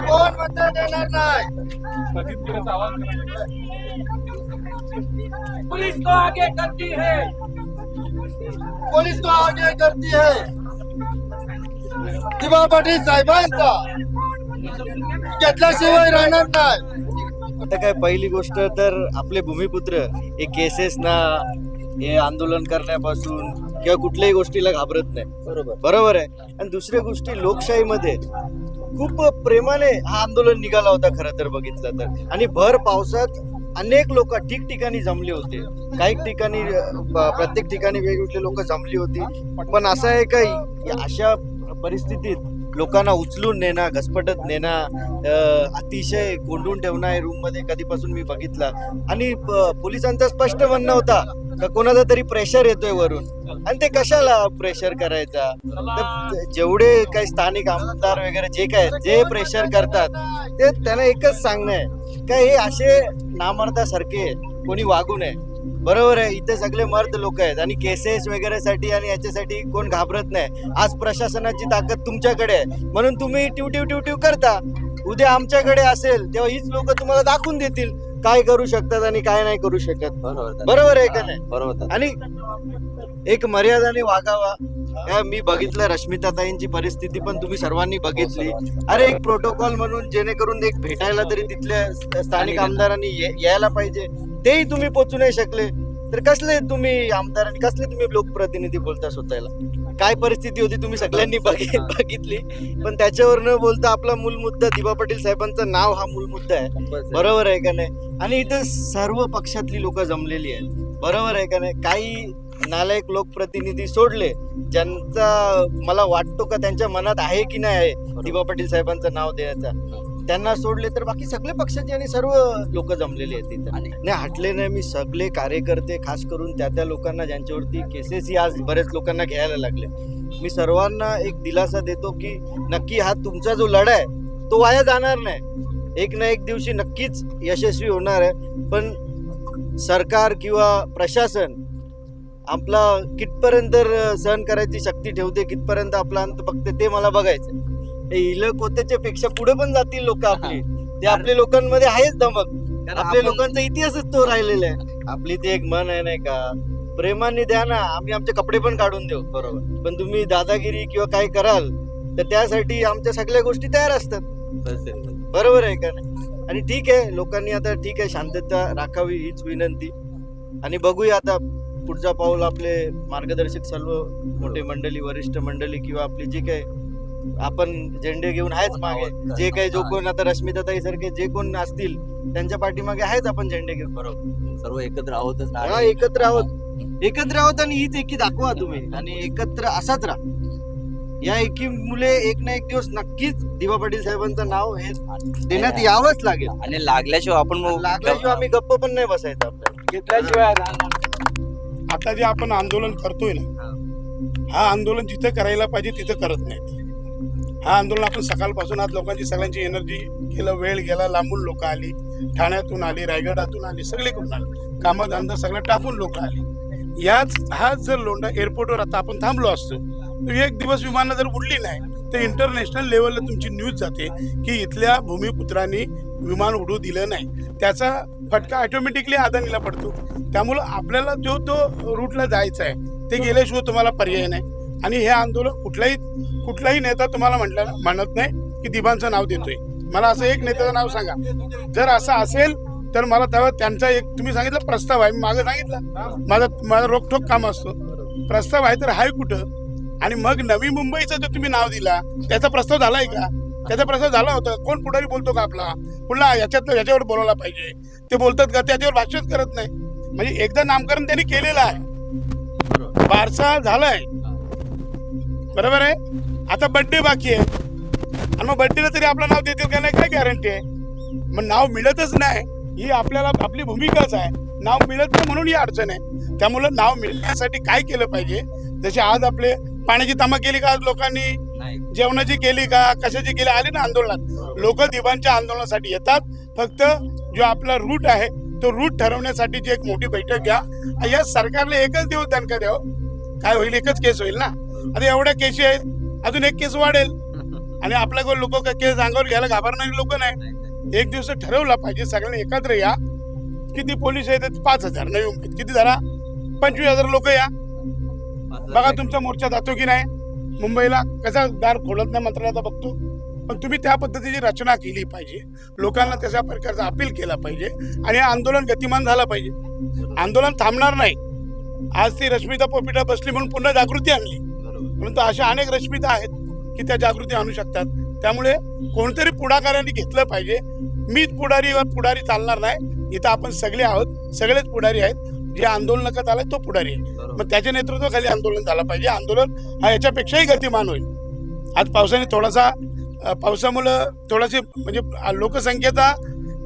कोण मतदान देणार नाही? पुलिस तो आगे करती है, पोलीस तो आगे करती है. दिवा पाटील साहेबांचा घेतल्याशिवाय राहणार नाही. आता काय पहिली गोष्ट तर आपले भूमिपुत्र हे केसेस ना, हे आंदोलन करण्यापासून किंवा कुठल्याही गोष्टीला घाबरत नाही. बरोबर आहे. आणि दुसऱ्या गोष्टी लोकशाहीमध्ये खूप प्रेमाने हा आंदोलन निघाला होता खरं तर बघितलं तर. आणि भर पावसात अनेक लोक ठिकठिकाणी जमले होते. काही ठिकाणी प्रत्येक ठिकाणी वेगवेगळे लोक जमली होती. पण असं आहे का अशा परिस्थितीत लोकांना उचलून नेणं, घसपटत नेणं, अतिशय कोंडून ठेवणं रूम मध्ये कधीपासून मी बघितला. आणि पोलिसांचं स्पष्ट म्हणणं होता का कोणाचा तरी प्रेशर येतोय वरून, आणि ते कशाला प्रेशर करायचा? तर जेवढे काही स्थानिक आमदार वगैरे जे काय जे प्रेशर करतात ते त्यांना एकच सांगणं आहे का हे असे नामर्दासारखे कोणी वागू नये. बरोबर आहे. इथे सगळे मर्द लोक आहेत आणि केसेस वगैरे साठी आणि याच्यासाठी कोण घाबरत नाही. आज प्रशासनाची ताकद तुमच्याकडे आहे म्हणून तुम्ही ट्यू करता. उद्या आमच्याकडे असेल तेव्हा हीच लोक तुम्हाला दाखवून देतील काय करू शकतात आणि काय नाही करू शकत. बरोबर आहे का नाही? बरोबर. आणि एक मर्यादाने वागावा. मी बघितलं रश्मिताताईंची परिस्थिती पण तुम्ही सर्वांनी बघितली. अरे एक प्रोटोकॉल म्हणून जेणेकरून एक भेटायला तरी तिथल्या स्थानिक आमदारांनी यायला पाहिजे, तेही तुम्ही पोचू नाही शकले. तर कसले तुम्ही आमदार आणि कसले तुम्ही लोकप्रतिनिधी बोलता स्वतःला? काय परिस्थिती होती तुम्ही सगळ्यांनी बघितली. पण त्याच्यावर न बोलता आपला मूल मुद्दा दिवा पाटील साहेबांचं नाव हा मूल मुद्दा आहे. बरोबर आहे का नाही? आणि इथं सर्व पक्षातली लोक जमलेली आहेत. बरोबर आहे का नाही? काही नालायक लोकप्रतिनिधी सोडले ज्यांचा मला वाटतो का त्यांच्या मनात आहे की नाही आहे दिवा पाटील साहेबांचं नाव देण्याचा. त्यांना सोडले तर बाकी सगळे पक्षाचे आणि सर्व लोक जमलेले आहेत तिथं. नाही हटले नाही, मी सगळे कार्यकर्ते खास करून त्या लोकांना ज्यांच्यावरती केसेसही आज बरेच लोकांना घ्यायला लागले, मी सर्वांना एक दिलासा देतो की नक्की हा तुमचा जो लढा आहे तो वाया जाणार नाही, एक ना एक दिवशी नक्कीच यशस्वी होणार आहे. पण सरकार किंवा प्रशासन आपला कितपर्यंत सहन करायची शक्ती ठेवते, कितपर्यंत आपला अंत बघते ते मला बघायचं. हे इलक होत्याच्या पेक्षा पुढे पण जातील लोक आपली, ते आपल्या लोकांमध्ये आहेच धमक, आपल्या लोकांचा इतिहासच तो राहिलेला आहे. आपली ते एक मन आहे नाही का, प्रेमाने द्या ना, आम्ही आमचे कपडे पण काढून देऊ, बरोबर, पण तुम्ही दादागिरी किंवा काय कराल तर त्यासाठी आमच्या सगळ्या गोष्टी तयार असतात, बरोबर आहे का नाही. आणि ठीक आहे, लोकांनी आता ठीक आहे शांतता राखावी हीच विनंती, आणि बघूया आता पुढचा पाऊल. आपले मार्गदर्शक सर्व मोठे मंडळी, वरिष्ठ मंडळी किंवा आपली जी काही आपण झेंडे घेऊन आहेच मागे, जे काही जो कोण आता रश्मिताताई सारखे जे कोण असतील त्यांच्या पाठीमागे आहेच आपण झेंडे घेऊन, बरोबर, सर्व एकत्र आहोतच. हा, एकत्र आहोत आणि हीच एकी दाखवा तुम्ही, आणि एकत्र असाच राहा. या एकीमुळे एक ना एक दिवस नक्कीच दिवा पाटील साहेबांचं नाव हे देण्यात यावंच लागेल, आणि लागल्याशिवाय आम्ही गप्प पण नाही बसायचं, आपल्याला घेतल्याशिवाय. आता जे आपण आंदोलन करतोय ना, हा आंदोलन जिथे करायला पाहिजे तिथे करत नाहीत. हा आंदोलन आपण सकाळपासून आज लोकांची सगळ्यांची एनर्जी गेलं, वेळ गेला, लांबून लोक आली, ठाण्यातून आली, रायगडातून आली, सगळीकडून आली, कामधंदा सगळं टाकून लोक आली. हाच जर लोंढा एअरपोर्टवर आता आपण थांबलो असतो तर एक दिवस विमानं जर उडली नाही तर इंटरनॅशनल लेवलला तुमची न्यूज जाते की इथल्या भूमिपुत्रांनी विमान उडू दिलं नाही, त्याचा फटका ऑटोमॅटिकली अदानीला पडतो. त्यामुळं आपल्याला तो रूटला जायचं आहे, ते गेल्याशिवाय तुम्हाला पर्याय नाही. आणि हे आंदोलन कुठलाही नेता तुम्हाला म्हणत नाही की दिबांचं नाव देतोय. मला असं एक नेत्याचं नाव सांगा, जर असं असेल तर मला तेव्हा त्यांचा एक तुम्ही सांगितलं प्रस्ताव आहे, मी मागे सांगितलं माझा रोखोक काम असतो, प्रस्ताव आहे तर हाय कुठं. आणि मग नवी मुंबईचं जर तुम्ही नाव दिला त्याचा प्रस्ताव झालाय का? त्याचा प्रस्ताव झाला होता, कोण पुढारी बोलतो का आपला, पुन्हा याच्यावर बोलायला पाहिजे, ते बोलतात का? त्याच्यावर भाष्यच करत नाही. म्हणजे एकदा नामकरण त्यांनी केलेलं आहे, वारसा झालाय, बरोबर आहे. आता बर्थडे बाकी आहे, आणि मग बर्थडेला तरी आपलं नाव देतील का नाही, काय गॅरंटी आहे? मग नाव मिळतच नाही, ही आपली भूमिकाच आहे. नाव मिळत नाही म्हणून ही अडचण आहे. त्यामुळं नाव मिळण्यासाठी काय केलं पाहिजे, जसे आज आपले पाण्याची तमा केली का आज लोकांनी, जेवणाची केली का, कशाची केली, आली ना आंदोलनात. लोक दिवाणच्या आंदोलनासाठी येतात, फक्त जो आपला रूट आहे तो रूट ठरवण्यासाठीची एक मोठी बैठक घ्या. या सरकारला एकच दिवस दणका द्यावं, काय होईल, एकच केस होईल ना. आता एवढ्या केसी आहेत, अजून एक केस वाढेल, आणि आपल्या लोक केस अंगावर घ्यायला घाबरणारी लोक नाही. एक दिवस ठरवला पाहिजे, सगळ्यांनी एकत्र या. किती पोलीस आहेत? 5,000. नवी मुंबईत किती झाला? 25,000 लोक या. बघा तुमचा मोर्चा जातो की नाही. मुंबईला कसा दार खोलत नाही मंत्रालयाचा बघतो, पण तुम्ही त्या पद्धतीची रचना केली पाहिजे, लोकांना त्याच्या प्रकारचा अपील केला पाहिजे, आणि आंदोलन गतिमान झालं पाहिजे. आंदोलन थांबणार नाही. आज ती रश्मिता पोपिटा बसली म्हणून पुन्हा जागृती आणली, परंतु अशा अनेक रश्मिता आहेत की त्या जागृती आणू शकतात. त्यामुळे कोणतरी पुढाकाराने घेतलं पाहिजे. मीच पुढारी चालणार नाही, इथं आपण सगळे आहोत, सगळेच पुढारी आहेत. जे आंदोलन करत आलाय तो पुढारी आहे, मग त्याच्या नेतृत्वाखाली आंदोलन झालं पाहिजे. आंदोलन हा याच्यापेक्षाही गतिमान होईल. आज पावसामुळं थोडासे म्हणजे लोकसंख्येचा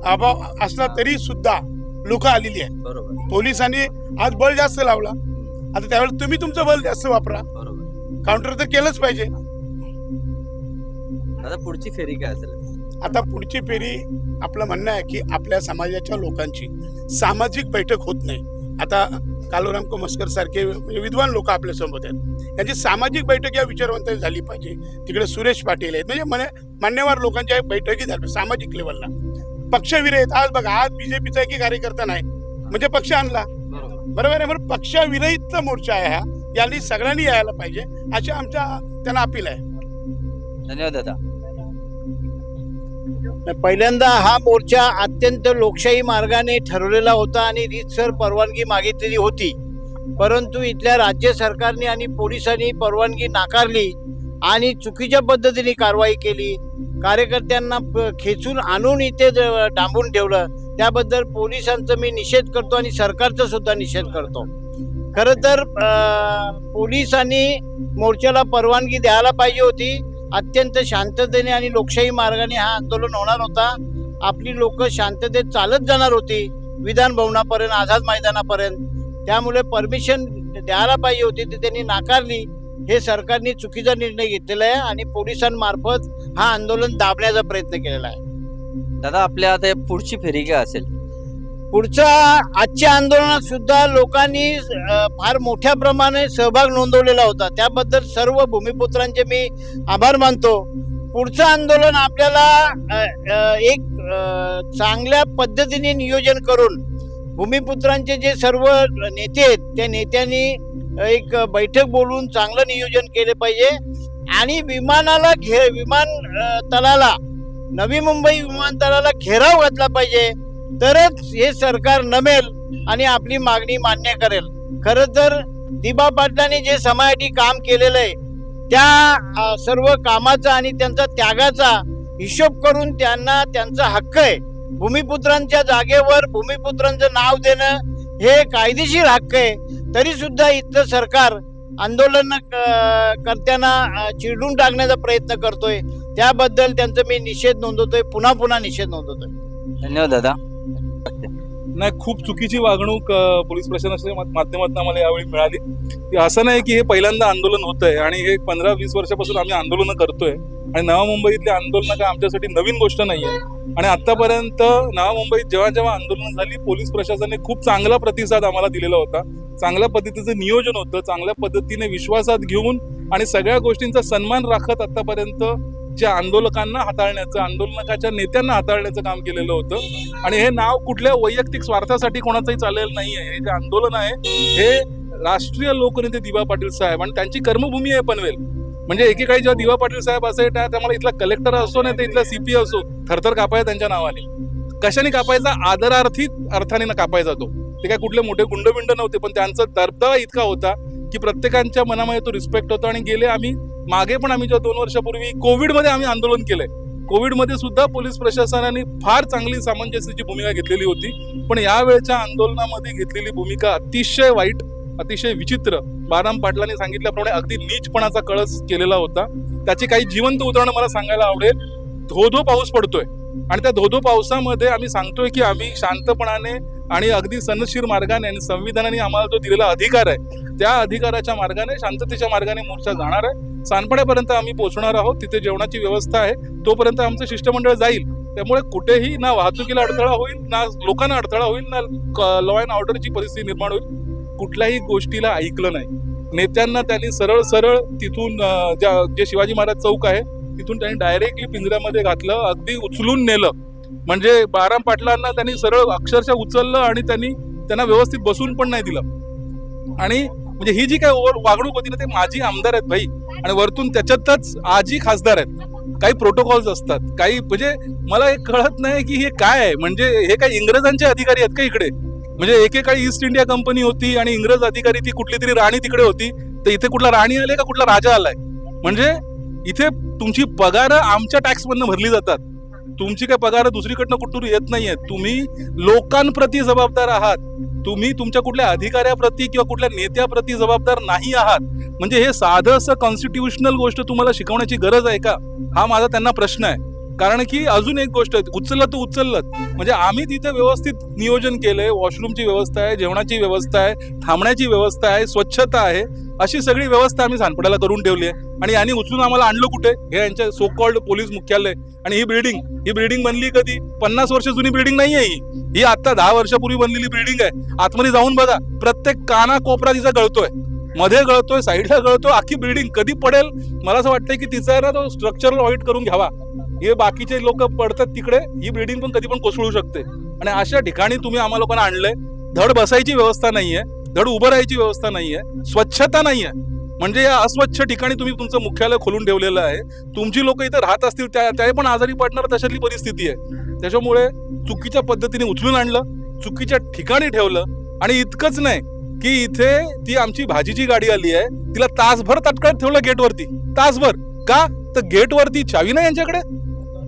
अभाव असला तरी सुद्धा लोक आलेली आहेत. पोलिसांनी आज बळ जास्त लावला, आता त्यावेळेस तुम्ही तुमचं बळ जास्त वापरा, काउंटर तर केलंच पाहिजे. आता पुढची फेरी काय असेल? आता पुढची फेरी आपलं म्हणणं आहे की आपल्या समाजाच्या लोकांची सामाजिक बैठक होत नाही. आता कालूराम कोमस्कर सारखे म्हणजे विद्वान लोक आपल्या सोबत आहेत, यांची सामाजिक बैठक या विचारवंत झाली पाहिजे. तिकडे सुरेश पाटील आहेत, म्हणजे मान्यवर लोकांच्या बैठकी झाल्या सामाजिक लेवलला. पक्षविरहित आज बघा, आज बीजेपीचा एक कार्यकर्ता नाही म्हणजे पक्ष आणला, बरोबर आहे. म्हणून पक्षविरहितचा मोर्चा आहे हा, यांनी सगळ्यांनी यायला पाहिजे अशी आमच्या त्यांना अपील आहे. धन्यवाद दादा. पहिल्यांदा हा मोर्चा अत्यंत लोकशाही मार्गाने ठरवलेला होता आणि रीतसर परवानगी मागितलेली होती, परंतु इथल्या राज्य सरकारने आणि पोलिसांनी परवानगी नाकारली आणि चुकीच्या पद्धतीने कारवाई केली. कार्यकर्त्यांना खेचून आणून इथे डांबून ठेवलं, त्याबद्दल पोलिसांचा मी निषेध करतो आणि सरकारचा सुद्धा निषेध करतो. खरं तर पोलिसांनी मोर्चाला परवानगी द्यायला पाहिजे होती, अत्यंत शांततेने आणि लोकशाही मार्गाने हा आंदोलन होणार होता. आपली लोक शांततेत चालत जाणार होती विधान भवनापर्यंत, आझाद मैदानापर्यंत. त्यामुळे परमिशन द्यायला पाहिजे होती, ते त्यांनी नाकारली. हे सरकारने चुकीचा निर्णय घेतलेला आहे आणि पोलिसांमार्फत हा आंदोलन दाबण्याचा प्रयत्न केलेला आहे. दादा, आपल्या आता पुढची फेरी काय असेल? पुढच्या आजच्या आंदोलनात सुद्धा लोकांनी फार मोठ्या प्रमाणे सहभाग नोंदवलेला होता. त्याबद्दल सर्व भूमिपुत्रांचे मी आभार मानतो. पुढचं आंदोलन आपल्याला एक चांगल्या पद्धतीने नियोजन करून भूमिपुत्रांचे जे सर्व नेते आहेत त्या नेत्यांनी एक बैठक बोलवून चांगलं नियोजन केले पाहिजे आणि विमानतळाला, नवी मुंबई विमानतळाला घेराव घातला पाहिजे. तरच हे सरकार नमेल आणि आपली मागणी मान्य करेल. खरं तर दिबा पाटलांनी जे समाजासाठी काम केलेलं आहे त्या सर्व कामाचा आणि त्यांचा त्यागाचा हिशोब करून त्यांना त्यांचा हक्क आहे. भूमिपुत्रांच्या जागेवर भूमिपुत्रांचं नाव देणं हे कायदेशीर हक्क आहे. तरी सुद्धा इथलं सरकार आंदोलन करत्यांना चिरडून टाकण्याचा प्रयत्न करतोय. त्याबद्दल त्यांचा मी निषेध नोंदवतोय, पुन्हा निषेध नोंदवतोय. धन्यवाद दादा. नाही, खूप चुकीची वागणूक पोलीस प्रशासनाच्या माध्यमातून आम्हाला यावेळी मिळाली. की असं नाही की हे पहिल्यांदा आंदोलन होत आहे आणि हे 15-20 वर्षापासून आम्ही आंदोलनं करतोय आणि नवा मुंबईतली आंदोलनं काय आमच्यासाठी नवीन गोष्ट नाही आहे. आणि आतापर्यंत नवा मुंबईत जेव्हा आंदोलन झाली, पोलीस प्रशासनाने खूप चांगला प्रतिसाद आम्हाला दिलेला होता. चांगल्या पद्धतीचं नियोजन होतं, चांगल्या पद्धतीने विश्वासात घेऊन आणि सगळ्या गोष्टींचा सन्मान राखत आतापर्यंत ज्या आंदोलकांना हाताळण्याचं, आंदोलकाच्या नेत्यांना हाताळण्याचं काम केलेलं होतं. आणि हे नाव कुठल्या वैयक्तिक स्वार्थासाठी कोणाचंही चालेल नाहीये. हे जे आंदोलन आहे हे राष्ट्रीय लोकनेते दिबा पाटील साहेब आणि त्यांची कर्मभूमी आहे पनवेल. म्हणजे एकेकाळी जेव्हा दिबा पाटील साहेब असे त्यामुळे इथला कलेक्टर असो नाही तर इथला सीपी असो, थरथर कापायचा त्यांच्या नावाने. कशाने कापायचा? आदरार्थी अर्थाने कापायचा तो. ते काय कुठले मोठे गुंडबिंड नव्हते, पण त्यांचा दबदबा इतका होता की प्रत्येकांच्या मनामध्ये तो रिस्पेक्ट होता. आणि गेले आम्ही जेव्हा 2 वर्षापूर्वी कोविडमध्ये आम्ही आंदोलन केलंय, कोविडमध्ये सुद्धा पोलीस प्रशासनाने फार चांगली सामंजस्याची भूमिका घेतलेली होती. पण यावेळच्या आंदोलनामध्ये घेतलेली भूमिका अतिशय वाईट, अतिशय विचित्र. बाराम पाटलांनी सांगितल्याप्रमाणे अगदी नीचपणाचा कळस केलेला होता. त्याची काही जिवंत उदाहरणं मला सांगायला आवडेल. धो पाऊस पडतोय आणि त्या धो पावसामध्ये आम्ही सांगतोय की आम्ही शांतपणाने आणि अगदी सनदशीर मार्गाने आणि संविधानाने आम्हाला जो दिलेला अधिकार आहे त्या अधिकाराच्या मार्गाने, शांततेच्या मार्गाने मोर्चा जाणार आहे. सांडपाड्यापर्यंत आम्ही पोहोचणार आहोत. तिथे जेवणाची व्यवस्था आहे, तोपर्यंत आमचं शिष्टमंडळ जाईल. त्यामुळे कुठेही ना वाहतुकीला अडथळा होईल, ना लोकांना अडथळा होईल, ना लॉ अँड ऑर्डरची परिस्थिती निर्माण होईल. कुठल्याही गोष्टीला ऐकलं नाही. नेत्यांना त्यांनी सरळ तिथून जे शिवाजी महाराज चौक आहे तिथून त्यांनी डायरेक्टली पिंजऱ्यामध्ये घातलं, अगदी उचलून नेलं. म्हणजे बाराम पाटलांना त्यांनी सरळ अक्षरशः उचललं आणि त्यांना व्यवस्थित बसून पण नाही दिलं. आणि म्हणजे ही जी काय वागणूक होती ना, ते माजी आमदार आहेत भाई आणि वरतून त्याच्यातच आजी खासदार आहेत. काही प्रोटोकॉल्स असतात, काही म्हणजे मला हे कळत नाही की हे काय आहे. म्हणजे हे काय इंग्रजांचे अधिकारी आहेत का इकडे? म्हणजे एकेकाळी ईस्ट इंडिया कंपनी होती आणि इंग्रज अधिकारी ती कुठली तरी राणी तिकडे होती, तर इथे कुठला राणी आले का कुठला राजा आलाय? म्हणजे इथे तुमची पगार आमच्या टॅक्स मधनं भरली जातात. तुमची काय पगार दुसरीकडनं कुठून येत नाहीये. तुम्ही लोकांप्रती जबाबदार आहात. तुम्ही तुमच्या कुठल्या अधिकाऱ्याप्रती किंवा कुठल्या नेत्याप्रती जबाबदार नाही आहात. म्हणजे हे साधं असं कॉन्स्टिट्यूशनल गोष्ट तुम्हाला शिकवण्याची गरज आहे का? हा माझा त्यांना प्रश्न आहे. कारण की अजून एक गोष्ट आहे, उचललं म्हणजे आम्ही तिथे व्यवस्थित नियोजन केलंय. वॉशरूमची व्यवस्था आहे, जेवणाची व्यवस्था आहे, थांबण्याची व्यवस्था आहे, स्वच्छता आहे, अशी सगळी व्यवस्था आम्ही सांडपाड्याला करून ठेवली आहे. आणि यांनी उचलून आम्हाला आणलं कुठे? हे यांच्या सो कॉल्ड पोलीस मुख्यालय. आणि ही बिल्डिंग बनली कधी? 50 वर्ष जुनी बिल्डिंग नाही आहे ही आता 10 वर्षापूर्वी बनलेली बिल्डिंग आहे. आतमध्ये जाऊन बघा, प्रत्येक काना कोपरा तिचा गळतोय, मध्ये गळतोय, साईडला गळतोय. अख्खी बिल्डिंग कधी पडेल मला असं वाटतंय की तिचा ना तो स्ट्रक्चरल ऑडिट करून घ्यावा. हे बाकीचे लोक पडतात तिकडे, ही बिल्डिंग पण कधी पण कोसळू शकते. आणि अशा ठिकाणी तुम्ही आम्हा लोकांना आणलंय. धड बसायची व्यवस्था नाहीये, धड उभं राहायची व्यवस्था नाहीये, स्वच्छता नाहीये. म्हणजे या अस्वच्छ ठिकाणी तुम्ही तुमचं मुख्यालय खोलून ठेवलेलं आहे. तुमची लोक इथे राहत असतील त्या पण आजारी पडणार, तशातली परिस्थिती आहे. त्याच्यामुळे चुकीच्या पद्धतीने उचलून आणलं, चुकीच्या ठिकाणी ठेवलं. आणि इतकंच नाही की इथे ती आमची भाजीची गाडी आली आहे, तिला तासभर ताटकळत ठेवलं गेटवरती. तासभर का? तर गेटवरती चावी नाही यांच्याकडे.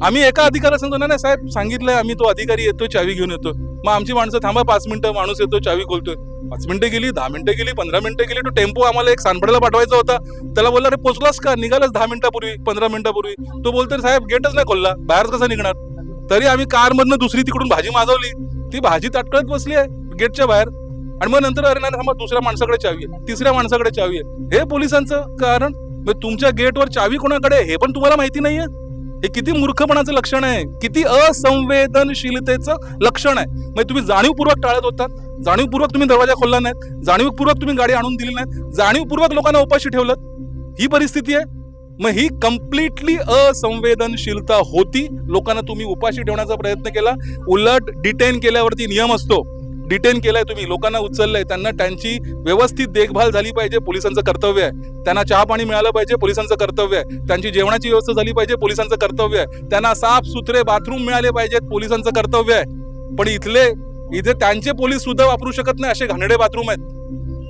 आम्ही एका अधिकाऱ्याला सांगतो नाही साहेब सांगितलंय आम्ही, तो अधिकारी येतोय चावी घेऊन येतो. मग आमची माणसं थांबा 5 मिनिटं, माणूस येतो चावी खोलतोय. 5 मिनिटं गेली, 10 मिनिटं गेली, 15 मिनिटं गेली. तो टेम्पो आम्हाला एक सानपडेला पाठवायचा होता. त्याला बोलला रे पोचलास का, निघालास 10 मिनिटापूर्वी 15 मिनिटापूर्वी. तो बोलतोय साहेब गेटच नाही खोलला, बाहेर कसा निघणार. तरी आम्ही कार मधनं दुसरी तिकडून भाजी मागवली, ती भाजी ताटकळत बसली आहे गेटच्या बाहेर. आणि मग नंतर अरे नाही थांबा दुसऱ्या माणसाकडे चावी आहे, तिसऱ्या माणसाकडे चावी आहे. हे पोलिसांचं कारण. तुमच्या गेटवर चावी कोणाकडे हे पण तुम्हाला माहिती नाहीये. हे किती मूर्खपणाचं लक्षण आहे, किती असंवेदनशीलतेचं लक्षण आहे. म्हणजे तुम्ही जाणीवपूर्वक टाळत होतात, जाणीवपूर्वक तुम्ही दरवाजा खोलला नाहीत, जाणीवपूर्वक तुम्ही गाडी आणून दिली नाहीत, जाणीवपूर्वक लोकांना उपाशी ठेवलं. ही परिस्थिती आहे. मग ही कम्प्लिटली असंवेदनशीलता होती. लोकांना तुम्ही उपाशी ठेवण्याचा प्रयत्न केला. उलट डिटेन केल्यावरती नियम असतो. डिटेन केलाय तुम्ही, लोकांना उचललंय, त्यांना त्यांची व्यवस्थित देखभाल झाली पाहिजे, पोलिसांचं कर्तव्य आहे. त्यांना चहा पाणी मिळालं पाहिजे, पोलिसांचं कर्तव्य आहे. त्यांची जेवणाची व्यवस्था झाली पाहिजे, पोलिसांचं कर्तव्य आहे. त्यांना साफ सुथरे बाथरूम मिळाले पाहिजेत, पोलिसांचं कर्तव्य आहे. पण इथे त्यांचे पोलीस सुद्धा वापरू शकत नाही, असे घाणेरडे बाथरूम आहेत.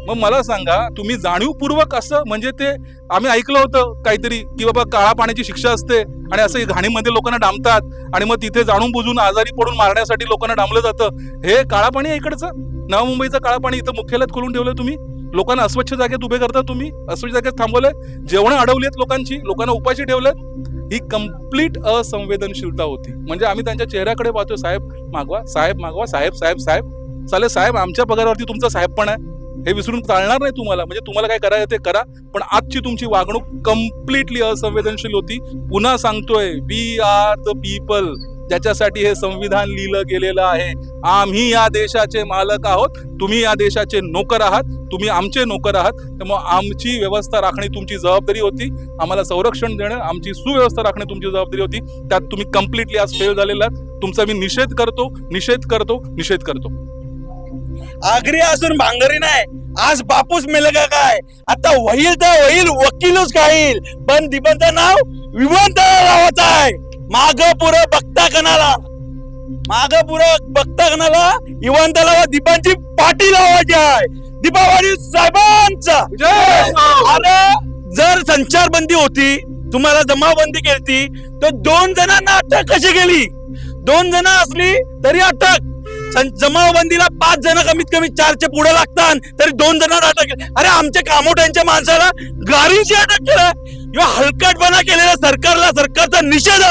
मग मला सांगा, तुम्ही जाणीवपूर्वक असं म्हणजे ते आम्ही ऐकलं होतं काहीतरी की बाबा काळा पाण्याची शिक्षा असते आणि असं घाणीमध्ये लोकांना डांबतात आणि मग तिथे जाणून बुजून आजारी पडून मारण्यासाठी लोकांना डांबलं जातं. हे काळा पाणी आहे इकडचं, नवा मुंबईचं काळा पाणी इथं मुख्यालयात खोलून ठेवलं तुम्ही. लोकांना अस्वच्छ जागेत उभे करता तुम्ही, अस्वच्छ जागेत थांबवलंय, जेवण अडवलीत लोकांची, लोकांना उपाशी ठेवलंय. ही कम्प्लीट असंवेदनशीलता होती. म्हणजे आम्ही त्यांच्या चेहऱ्याकडे पाहतोय, साहेब मागवा, साहेब मागवा, साहेब साहेब साहेब. चालेल साहेब, आमच्या पगारावरती तुमचा साहेब पण आहे, हे विसरून चालणार नाही तुम्हाला. म्हणजे तुम्हाला काय करायचं ते करा, पण आजची तुमची वागणूक कम्प्लिटली असंवेदनशील होती. पुन्हा सांगतोय, वी आर द पीपल, ज्याच्यासाठी हे संविधान लिहिलं गेलेलं आहे. आम्ही या देशाचे मालक आहोत, तुम्ही या देशाचे नोकर आहात, तुम्ही आमचे नोकर आहात. त्यामुळे आमची व्यवस्था राखणे तुमची जबाबदारी होती, आम्हाला संरक्षण देणं, आमची सुव्यवस्था राखणे तुमची जबाबदारी होती. त्यात तुम्ही कम्प्लिटली आज फेल झालेला आहात. तुमचा मी निषेध करतो, निषेध करतो, निषेध करतो. आगरी असून भांगरी नाही. आज बापूस मेल का काय, आता होईल तर होईल, वकीलच खाईल, पण दिबंचं नाव विमानतळाला लावायचं आहे. माग पुरं बघता कणाला, माग पुरं बघता कणाला विमानतळाला दिबांची पाठी लावायची आहे. दीपावली साहेबांचा. अरे जर संचारबंदी होती, तुम्हाला जमावबंदी केली, तर 2 जणांना अटक कशी केली? 2 जण असली तरी अटक. जमावबंदीला 5 जण कमीत कमी 4च्या पुढे लागतात, तरी 2 जणांना अटक केली. अरे आमच्या कामोट्यांच्या माणसाला गाडीची अटक केलं. या हलकटपणा केलेल्या सरकारचा निषेध.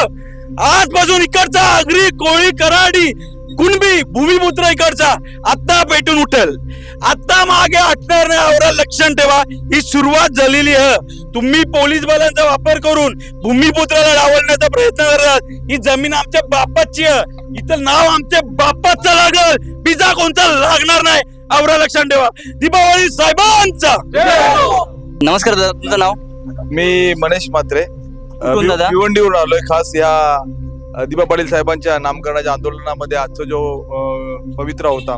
आजपासून इकडचा आगरी, कोळी, कराडी, कुणबी, भूमिपुत्र इकडचा आता पेटून उठेल. आता मागे हटणार नाही, आवरा लक्षण ठेवा. ही सुरुवात झालेली आहे. तुम्ही पोलीस बलांचा वापर करून भूमिपुत्राला डावलण्याचा प्रयत्न करतात. ही जमीन आमच्या बापाची आहे, इथं नाव आमच्या बापाचं लागल, बिजा कोणता लागणार नाही, आवरा लक्षण ठेवा. दीपावली साहेबांचा. नमस्कार दादा, तुमचं नाव? मी मनीष म्हात्रे, कुठून दादा? भिवंडीवरून आलोय. खास या दिबा पाटील साहेबांच्या नामकरणाच्या आंदोलनामध्ये आजचा जो पवित्रा होता,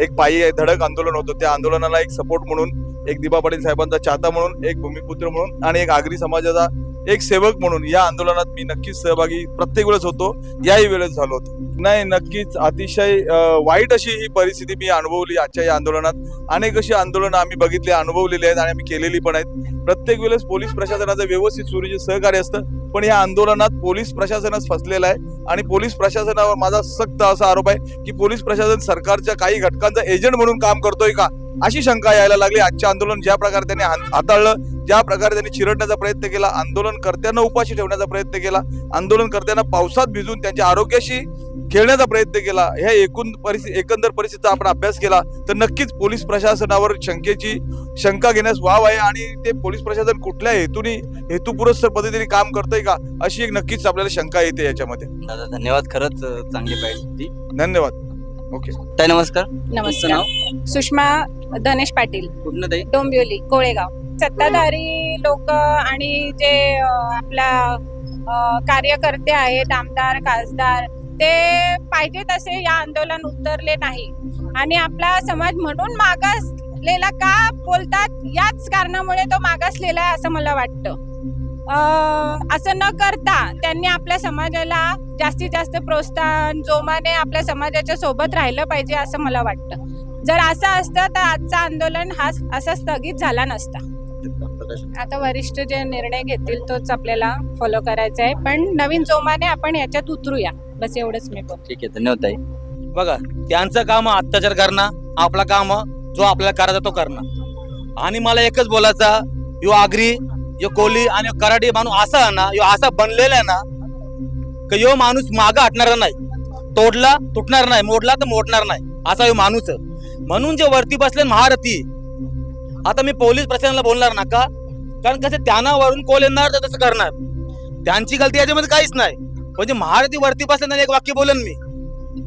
एक पायी धडक आंदोलन होतं. त्या आंदोलनाला एक सपोर्ट म्हणून, एक दिबा पाटील साहेबांचा चाहता म्हणून, एक भूमिपुत्र म्हणून आणि एक आगरी समाजाचा एक सेवक म्हणून या आंदोलनात मी नक्कीच सहभागी प्रत्येक वेळेस होतो, याही वेळेस झालो होतो. नाही, नक्कीच अतिशय वाईट अशी ही परिस्थिती मी अनुभवली आजच्या या आंदोलनात. अनेक अशी आंदोलनं आम्ही बघितली, अनुभवलेली आहेत आणि आम्ही केलेली पण आहेत. प्रत्येक वेळेस पोलीस प्रशासनाचं व्यवस्थित सुरक्षित सहकार्य असतं, पण या आंदोलनात पोलीस प्रशासनच फसलेलं आहे. आणि पोलीस प्रशासनावर माझा सक्त असा आरोप आहे की पोलीस प्रशासन सरकारच्या काही घटकांचा एजंट म्हणून काम करतोय का, अशी शंका यायला लागली. आजचे आंदोलन ज्या प्रकारे त्यांनी हाताळलं, ज्या प्रकारे त्यांनी चिरडण्याचा प्रयत्न केला, आंदोलनकर्त्यांना उपाशी ठेवण्याचा प्रयत्न केला, आंदोलनकर्त्यांना पावसात भिजून त्यांच्या आरोग्याशी खेळण्याचा प्रयत्न केला, ह्या एकंदर परिस्थितीचा आपण अभ्यास केला तर नक्कीच पोलीस प्रशासनावर शंका घेण्यास वाव आहे. आणि ते पोलीस प्रशासन कुठल्या हेतुपुरस्सर पद्धतीने काम करतंय का, अशी एक नक्कीच आपल्याला शंका येते याच्यामध्ये. दादा धन्यवाद, खरंच चांगली पाहिजे. धन्यवाद. ओके ताई नमस्कार. नमस्कार. सुषमा धनेश पाटील, कुठनं ताई? डोंबिवली, कोळेगाव. सत्ताधारी लोक आणि जे आपला कार्यकर्ते आहेत, आमदार, खासदार, ते पाहिजे तसे या आंदोलन उतरले नाही. आणि आपला समाज म्हणून मागासलेला का बोलतात, याच कारणामुळे तो मागासलेला आहे असं मला वाटतं. असं न करता त्यांनी आपल्या समाजाला जास्तीत जास्त प्रोत्साहन, जोमाने आपल्या समाजाच्या सोबत राहिलं पाहिजे असं मला वाटतं. जर असं असतं तर आजचं आंदोलन हा असा स्थगित झाला नसता. प्रकाशन? आता वरिष्ठ जे निर्णय घेतील तोच आपल्याला फॉलो करायचा आहे, पण नवीन जोमाने आपण याच्यात उतरूया, बस एवढंच मी बोलते. ठीक आहे, धन्यवाद ताई. बघा, त्यांचं काम अत्याचार करणं, आपला काम जो आपल्याला करायचा तो करणं. आणि मला एकच बोलायचा, यो आगरी, यो कोली आणि यो कराडी माणूस असा आहे ना, यो असा बनलेला आहे ना की यो माणूस मागं हटणार नाही, तोडला तुटणार नाही, मोडला तर मोडणार नाही, असा यो माणूस आहे. म्हणून जे वरती बसले महारथी, आता मी पोलीस प्रशासनाला बोलणार नका, कारण कसं त्यांना वरून कोल येणार तर तसं करणार, त्यांची गलती याच्यामध्ये काहीच नाही. म्हणजे महारथी वरती बसल्यानं एक वाक्य बोलन मी,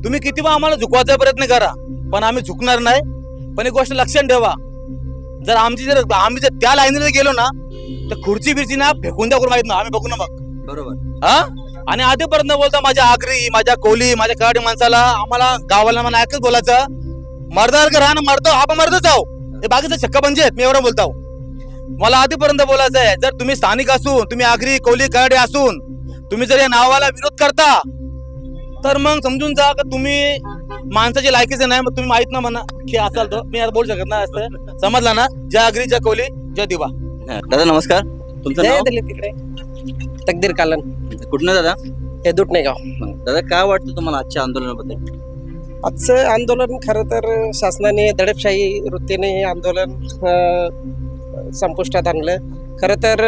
तुम्ही किती वेळा आम्हाला झुकवायचा प्रयत्न करा, पण आम्ही झुकणार नाही. पण एक गोष्ट लक्षात ठेवा, जर आम्ही जर त्या लाईनीला गेलो ना तर खुर्ची बिर्ची ना फेकून द्या, माहित ना, आम्ही बघू ना मग. बरोबर. हा, आणि आधीपर्यंत बोलता माझ्या आगरी, माझ्या कोली, माझ्या कराडी माणसाला, आम्हाला गावाला मला एकच बोलायचं, मर्दासारखं राहा ना, मरतो आपण मरतच आहो, हे बाकीचं शक्का म्हणजे आहेत, मी एवढं बोलतो. मला आधीपर्यंत बोलायचं आहे, जर तुम्ही स्थानिक असून, तुम्ही आगरी कोली कराडी असून तुम्ही जर या नावाला विरोध करता तर मग समजून जा की तुम्ही माणसाची लायकीचे नाही, मग तुम्ही माहित ना म्हणा की असाल तो, मी आता बोलू शकत नाही असं, समजला ना. जय आगरी, जय कोली, जय दिवा. दादा नमस्कार, तुमचं नाव? तिकडे तकदीर कालन. कुठनं दादा? हे दुटणे गाव. दादा काय वाटतं तुम्हाला आजच्या आंदोलनाबद्दल? आजचं आंदोलन खरं तर शासनाने दडपशाही वृत्तीने हे आंदोलन संपुष्टात आणलं. खरं तर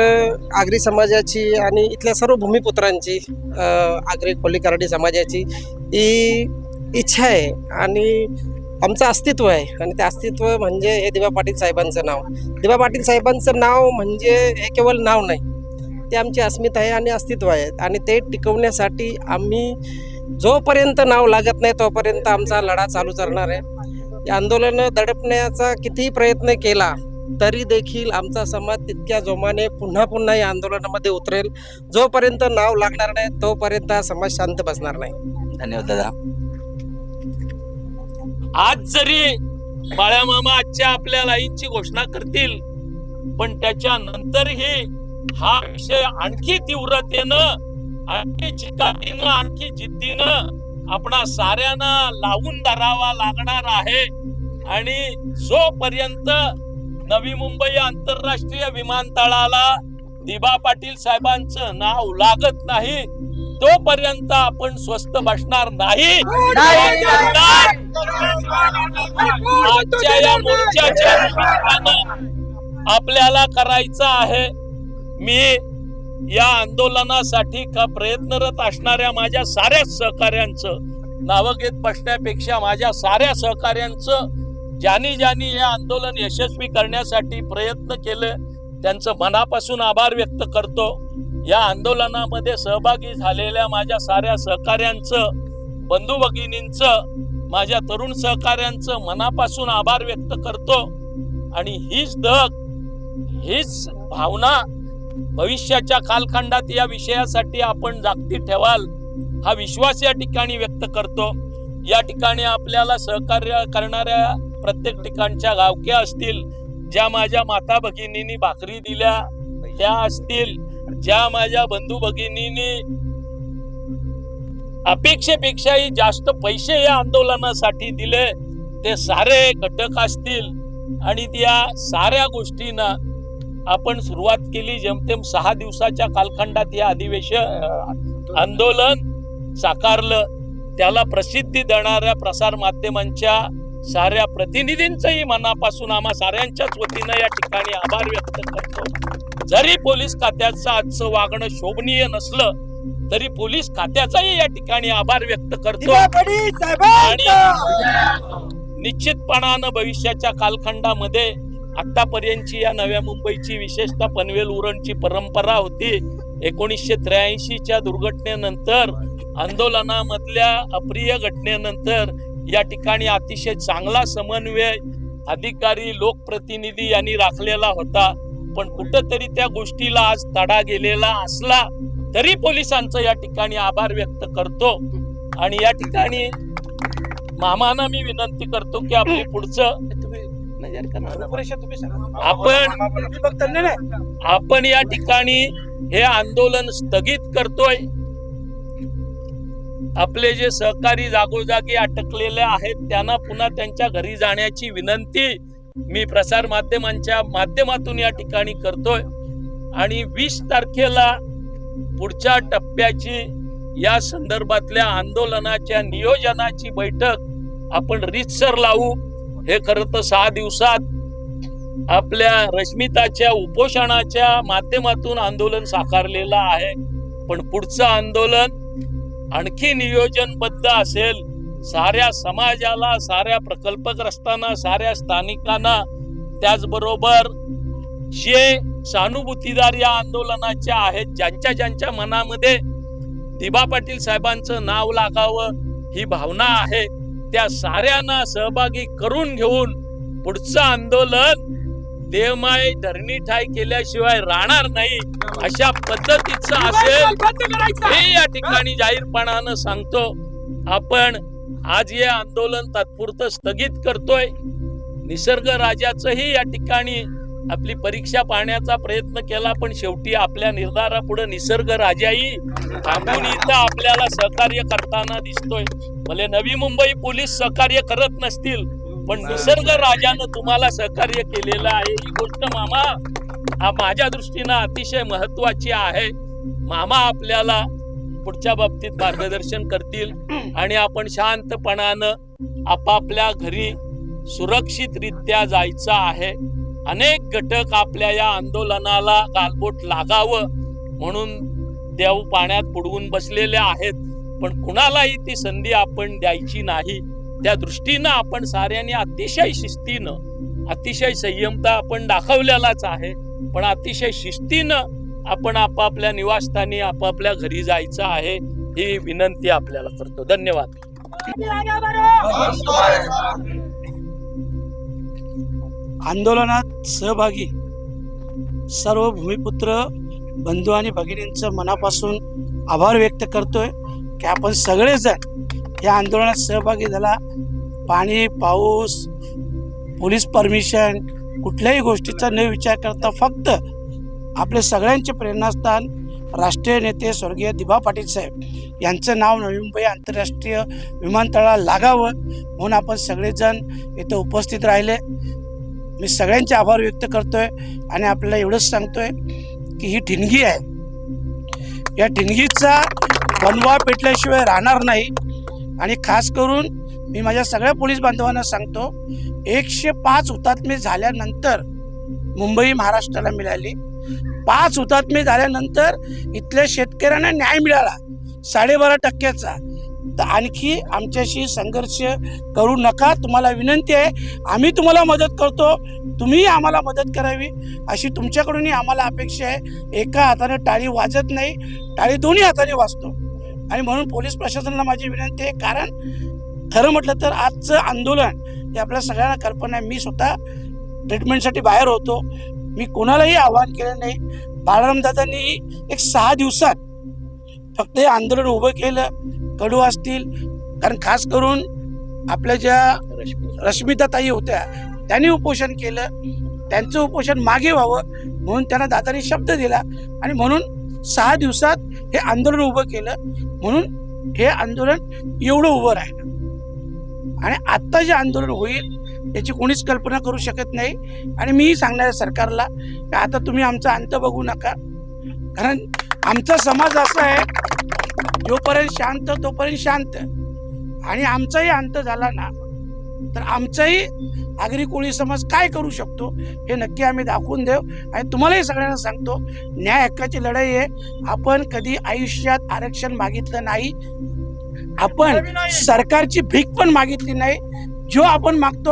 आगरी समाजाची आणि इथल्या सर्व भूमिपुत्रांची, आगरी कोली कराडी समाजाची ही इच्छा आहे आणि आमचं अस्तित्व आहे. आणि ते अस्तित्व म्हणजे हे दिवा पाटील साहेबांचं नाव. दिवा पाटील साहेबांचं नाव म्हणजे हे केवळ नाव नाही, ते आमची अस्मिता आहे आणि अस्तित्व आहे. आणि ते टिकवण्यासाठी आम्ही जोपर्यंत नाव लागत नाही तोपर्यंत आमचा लढा चालूच राहणार आहे. या आंदोलन दडपण्याचा कितीही प्रयत्न केला तरी देखील आमचा समाज तितक्या जोमाने पुन्हा पुन्हा या आंदोलनामध्ये उतरेल. जोपर्यंत नाव लागणार नाही तोपर्यंत हा समाज शांत बसणार नाही. धन्यवाद दादा. आज जरी बाळ्या मामा आजच्या आपल्या लाईनची घोषणा करतील, पण त्याच्यानंतरही हा विषय आणखी तीव्रतेनं, आणखी चिकाटीनं, आणखी जिद्दीनं आपणा साऱ्यांना लावून धरावा लागणार आहे. आणि जोपर्यंत नवी मुंबई आंतरराष्ट्रीय विमानतळाला दिबा पाटील साहेबांचं नाव लागत नाही तोपर्यंत आपण स्वस्त बसणार नाही. आजच्या या मोर्चाच्या निमित्तानं आपल्याला करायचं आहे, मी या आंदोलनासाठी का प्रयत्नरत असणाऱ्या माझ्या साऱ्या सहकाऱ्यांचं नावं घेत बसण्यापेक्षा माझ्या साऱ्या सहकाऱ्यांचं ज्यांनी ज्यांनी हे आंदोलन यशस्वी करण्यासाठी प्रयत्न केले त्यांचं मनापासून आभार व्यक्त करतो. या आंदोलनामध्ये सहभागी झालेल्या माझ्या साऱ्या सहकाऱ्यांचं, बंधू भगिनींचं, माझ्या तरुण सहकाऱ्यांचं मनापासून आभार व्यक्त करतो. आणि हीच धग, हीच भावना भविष्याच्या कालखंडात या विषयासाठी आपण जागती ठेवाल हा विश्वास या ठिकाणी व्यक्त करतो. या ठिकाणी आपल्याला सहकार्य करणाऱ्या प्रत्येक ठिकाणच्या गावक्या असतील, ज्या माझ्या माता भगिनींनी भाकरी दिल्या त्या असतील, ज्या माझ्या बंधू भगिनींनी अपेक्षेपेक्षाही जास्त पैसे या आंदोलनासाठी दिले ते सारे घटक असतील. आणि त्या साऱ्या गोष्टींना आपण सुरुवात केली. जेमतेम 6 दिवसाच्या कालखंडात हे अधिवेशन आंदोलन साकारलं. त्याला प्रसिद्धी देणाऱ्या प्रसार माध्यमांच्या साऱ्या प्रतिनिधींचंही मनापासून आम्हा साऱ्यांच्याच वतीनं या ठिकाणी आभार व्यक्त करतो. जरी पोलीस खात्याचं आजचं वागणं शोभनीय नसलं तरी पोलीस खात्याचाही या ठिकाणी आभार व्यक्त करतो. आणि निश्चितपणानं भविष्याच्या कालखंडामध्ये आतापर्यंतची या नव्या मुंबईची, विशेषतः पनवेल उरणची परंपरा होती. 1983च्या दुर्घटनेनंतर, आंदोलनामधल्या अप्रिय घटनेनंतर या ठिकाणी अतिशय चांगला समन्वय अधिकारी, लोकप्रतिनिधी यांनी राखलेला होता. पण कुठंतरी त्या गोष्टीला आज तडा गेलेला असला तरी पोलिसांचं या ठिकाणी आभार व्यक्त करतो. आणि या ठिकाणी मामांना मी विनंती करतो की आपली पुढचं आपण या ठिकाणी हे आंदोलन स्थगित करतोय. आपले जे सहकारी जागोजागी अटकलेले आहेत त्यांना पुन्हा त्यांच्या घरी जाण्याची विनंती मी प्रसार माध्यमांच्या माध्यमातून या ठिकाणी करतोय आणि 20 तारखेला पुढच्या टप्प्याची या संदर्भातल्या आंदोलनाच्या नियोजनाची बैठक आपण रीतसर लावू. हे खरं तर 6 दिवसात आपल्या रश्मिताच्या उपोषणाच्या माध्यमातून आंदोलन साकारलेलं आहे, पण पुढचं आंदोलन आणखी नियोजनबद्ध असेल. साऱ्या समाजाला, साऱ्या प्रकल्पग्रस्तांना, साऱ्या स्थानिकांना, त्याचबरोबर जे सहानुभूतीदार या आंदोलनाच्या आहेत, ज्यांच्या ज्यांच्या मनामध्ये दिबा पाटील साहेबांचं नाव लागावं ही भावना आहे, त्या साऱ्यांना सहभागी करून घेऊन पुढचं आंदोलन देवमाय धरणी ठाय केल्याशिवाय राहणार नाही अशा पद्धतीचं असेल हे या ठिकाणी जाहीरपणानं सांगतो. आपण आज हे आंदोलन तात्पुरतं स्थगित करतोय. निसर्ग राजाचंही या ठिकाणी आपली परीक्षा पाहण्याचा प्रयत्न केला, पण शेवटी आपल्या निर्धारापुढे निसर्ग राजाही थांबून इथं आपल्याला सहकार्य करताना दिसतोय. भले नवी मुंबई पोलीस सहकार्य करत नसतील, पण निसर्ग राजानं तुम्हाला सहकार्य केलेलं आहे. ही गोष्ट मामा माझ्या दृष्टीनं अतिशय महत्वाची आहे. मामा आपल्याला पुढच्या बाबतीत मार्गदर्शन करतील आणि आपण शांतपणानं आपापल्या घरी सुरक्षितरित्या जायचं आहे. अनेक घटक आपल्या या आंदोलनाला गालबोट लागावं म्हणून देव पाण्यात बुडवून बसलेले आहेत, पण कुणालाही ती संधी आपण द्यायची नाही. त्या दृष्टीनं आपण साऱ्यांनी अतिशय शिस्तीनं, अतिशय संयमता आपण दाखवलेलाच आहे, पण अतिशय शिस्तीनं आपण आपापल्या निवासस्थानी, आपापल्या घरी जायचं आहे ही विनंती आपल्याला करतो. धन्यवाद. आंदोलनात सहभागी सर्व भूमिपुत्र बंधू आणि भगिनींचं मनापासून आभार व्यक्त करतोय की आपण सगळेजण या आंदोलनात सहभागी झाला. पाणी, पाऊस, पोलीस परमिशन, कुठल्याही गोष्टीचा न विचार करता फक्त आपले सगळ्यांचे प्रेरणास्थान राष्ट्रीय नेते स्वर्गीय दिबा पाटील साहेब यांचं नाव नवी मुंबई आंतरराष्ट्रीय विमानतळाला लागावं म्हणून आपण सगळेजण इथं उपस्थित राहिले. मी सगळ्यांचे आभार व्यक्त करतोय आणि आपल्याला एवढंच सांगतोय की ही ठिणगी आहे, या ठिणगीचा बनवा पेटल्याशिवाय राहणार नाही. आणि खास करून मी माझ्या सगळ्या पोलीस बांधवांना सांगतो, 105 हुतात्मे झाल्यानंतर मुंबई महाराष्ट्राला मिळाली. 5 हुतात्मे झाल्यानंतर इथल्या शेतकऱ्यांना न्याय मिळाला 12.5%चा. तर आणखी आमच्याशी संघर्ष करू नका. तुम्हाला विनंती आहे, आम्ही तुम्हाला मदत करतो, तुम्ही आम्हाला मदत करावी अशी तुमच्याकडूनही आम्हाला अपेक्षा आहे. एका हाताने टाळी वाजत नाही, टाळी दोन्ही हाताने वाजतो. आणि म्हणून पोलीस प्रशासनाला माझी विनंती आहे, कारण खरं म्हटलं तर आजचं आंदोलन हे आपल्या सगळ्यांना कल्पना आहे. मी स्वतः ट्रीटमेंटसाठी बाहेर होतो, मी कोणालाही आवाहन केलं नाही. बाळरामदादांनी एक 6 दिवसात फक्त हे आंदोलन उभं केलं. कडू असतील, कारण खास करून आपल्या ज्या रश्मिताताई होत्या त्यांनी उपोषण केलं, त्यांचं उपोषण मागे व्हावं म्हणून त्यांना दादांनी शब्द दिला आणि म्हणून 6 दिवसात हे आंदोलन उभं केलं. म्हणून हे आंदोलन एवढं उभं राहिलं. आणि आत्ता जे आंदोलन होईल याची कोणीच कल्पना करू शकत नाही. आणि मीही सांगणार आहे सरकारला की आता तुम्ही आमचा अंत बघू नका, कारण आमचा समाज असा आहे, जोपर्यंत शांत तोपर्यंत शांत. आणि आमचाही अंत झाला ना तर आमचाही आगरी कोळी समाज काय करू शकतो हे नक्की आम्ही दाखवून देऊ. आणि तुम्हालाही सगळ्यांना सांगतो, न्याय हक्काची लढाई आहे. आपण कधी आयुष्यात आरक्षण मागितलं नाही, आपण सरकारची भीक पण मागितली नाही. जो आपण मागतो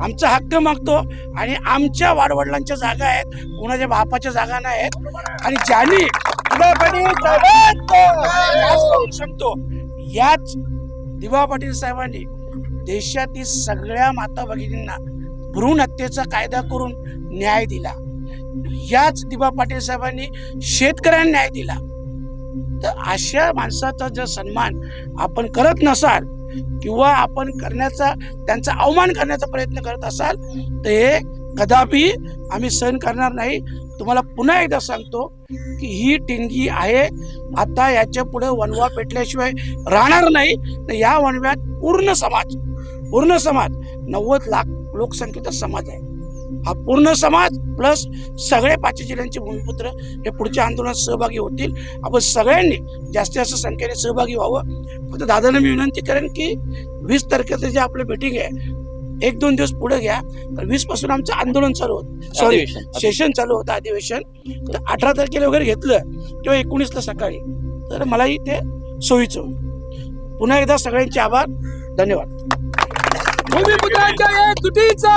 आमचा हक्क मागतो. आणि आमच्या वाडवडिलांच्या जागा आहेत, कोणाच्या बापाच्या जागा नाही आहेत. आणि ज्यांनी सांगतो, याच दिबा पाटील साहेबांनी देशातील सगळ्या माता भगिनींना भ्रूण हत्येचा कायदा करून न्याय दिला. याच दिबा पाटील साहेबांनी शेतकऱ्यांना न्याय दिला. तर अशा माणसाचा जर सन्मान आपण करत नसाल किंवा आपण करण्याचा, त्यांचा अवमान करण्याचा प्रयत्न करत असाल तर हे कदापि आम्ही सहन करणार नाही. तुम्हाला पुन्हा एकदा सांगतो की ही ठिणगी आहे. आता याच्या पुढे वणवा पेटल्याशिवाय राहणार नाही. तर या वणव्यात पूर्ण समाज 90 लाख लोकसंख्येचा समाज आहे. हा पूर्ण समाज प्लस सगळे 5 जिल्ह्यांचे भूमिपुत्र हे पुढच्या आंदोलनात सहभागी होतील. आपण सगळ्यांनी जास्तीत जास्त संख्येने सहभागी व्हावं. फक्त दादांना मी विनंती करेन की 20 तारखेचं जे आपलं मीटिंग आहे 1-2 दिवस पुढे घ्या. 20 पासून आमचं आंदोलन चालू होतं, सॉरी सेशन चालू होतं अधिवेशन. तर 18 तारखेला वगैरे घेतलं किंवा 19ला सकाळी, तर मलाही ते सोयीचं होईल. पुन्हा एकदा सगळ्यांचे आभार, धन्यवाद. भूमिपुत्रांच्या या तुटीचा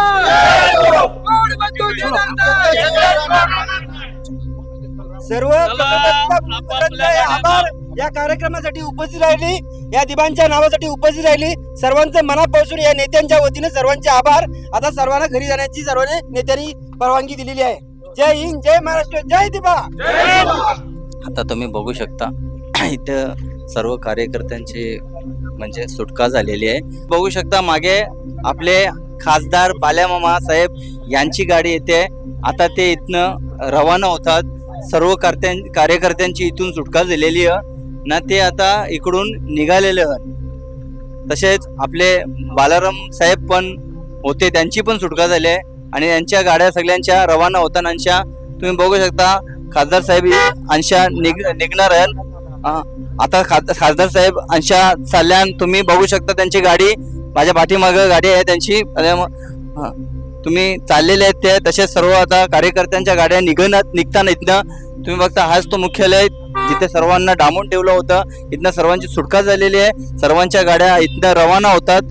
कोण बंधू देणार नाही. सर्व आभार या कार्यक्रमासाठी उपस्थित राहिली, या दिबांच्या नावासाठी उपस्थित राहिली. सर्वांचं मनापासून या नेत्यांच्या वतीने सर्वांचे आभार. आता सर्वांना घरी जाण्याची सर्वांनी नेत्यांनी परवानगी दिलेली आहे. जय हिंद, जय महाराष्ट्र, जय दिबा. आता तुम्ही बघू शकता इथं सर्व कार्यकर्त्यांची म्हणजे सुटका झालेली आहे. बघू शकता मागे आपले खासदार बाल्यामामा साहेब यांची गाडी येते. आता ते इथनं रवाना होतात. सर्व कार्यकर्त्यांची इथून सुटका झालेली आहे ना, ते आता इकडून निघालेले आहेत. तसेच आपले बालाराम साहेब पण होते, त्यांची पण सुटका झाली आहे आणि त्यांच्या गाड्या सगळ्यांच्या रवाना होतानांच्या तुम्ही बघू शकता. खासदार साहेब अंशा निघणार आहेत. आता खासदार साहेब अंशा चालल्यान तुम्ही बघू शकता. त्यांची गाडी माझ्या पाठीमागं गाडी आहे त्यांची, तुम्ही चाललेले आहेत ते. तसेच सर्व आता कार्यकर्त्यांच्या गाड्या निघताना इथनं तुम्ही बघता. हाच तो मुख्यालय जिथे सर्वांना डांबून ठेवलं होतं. इथनं सर्वांची सुटका झालेली आहे. सर्वांच्या गाड्या इथनं रवाना होतात.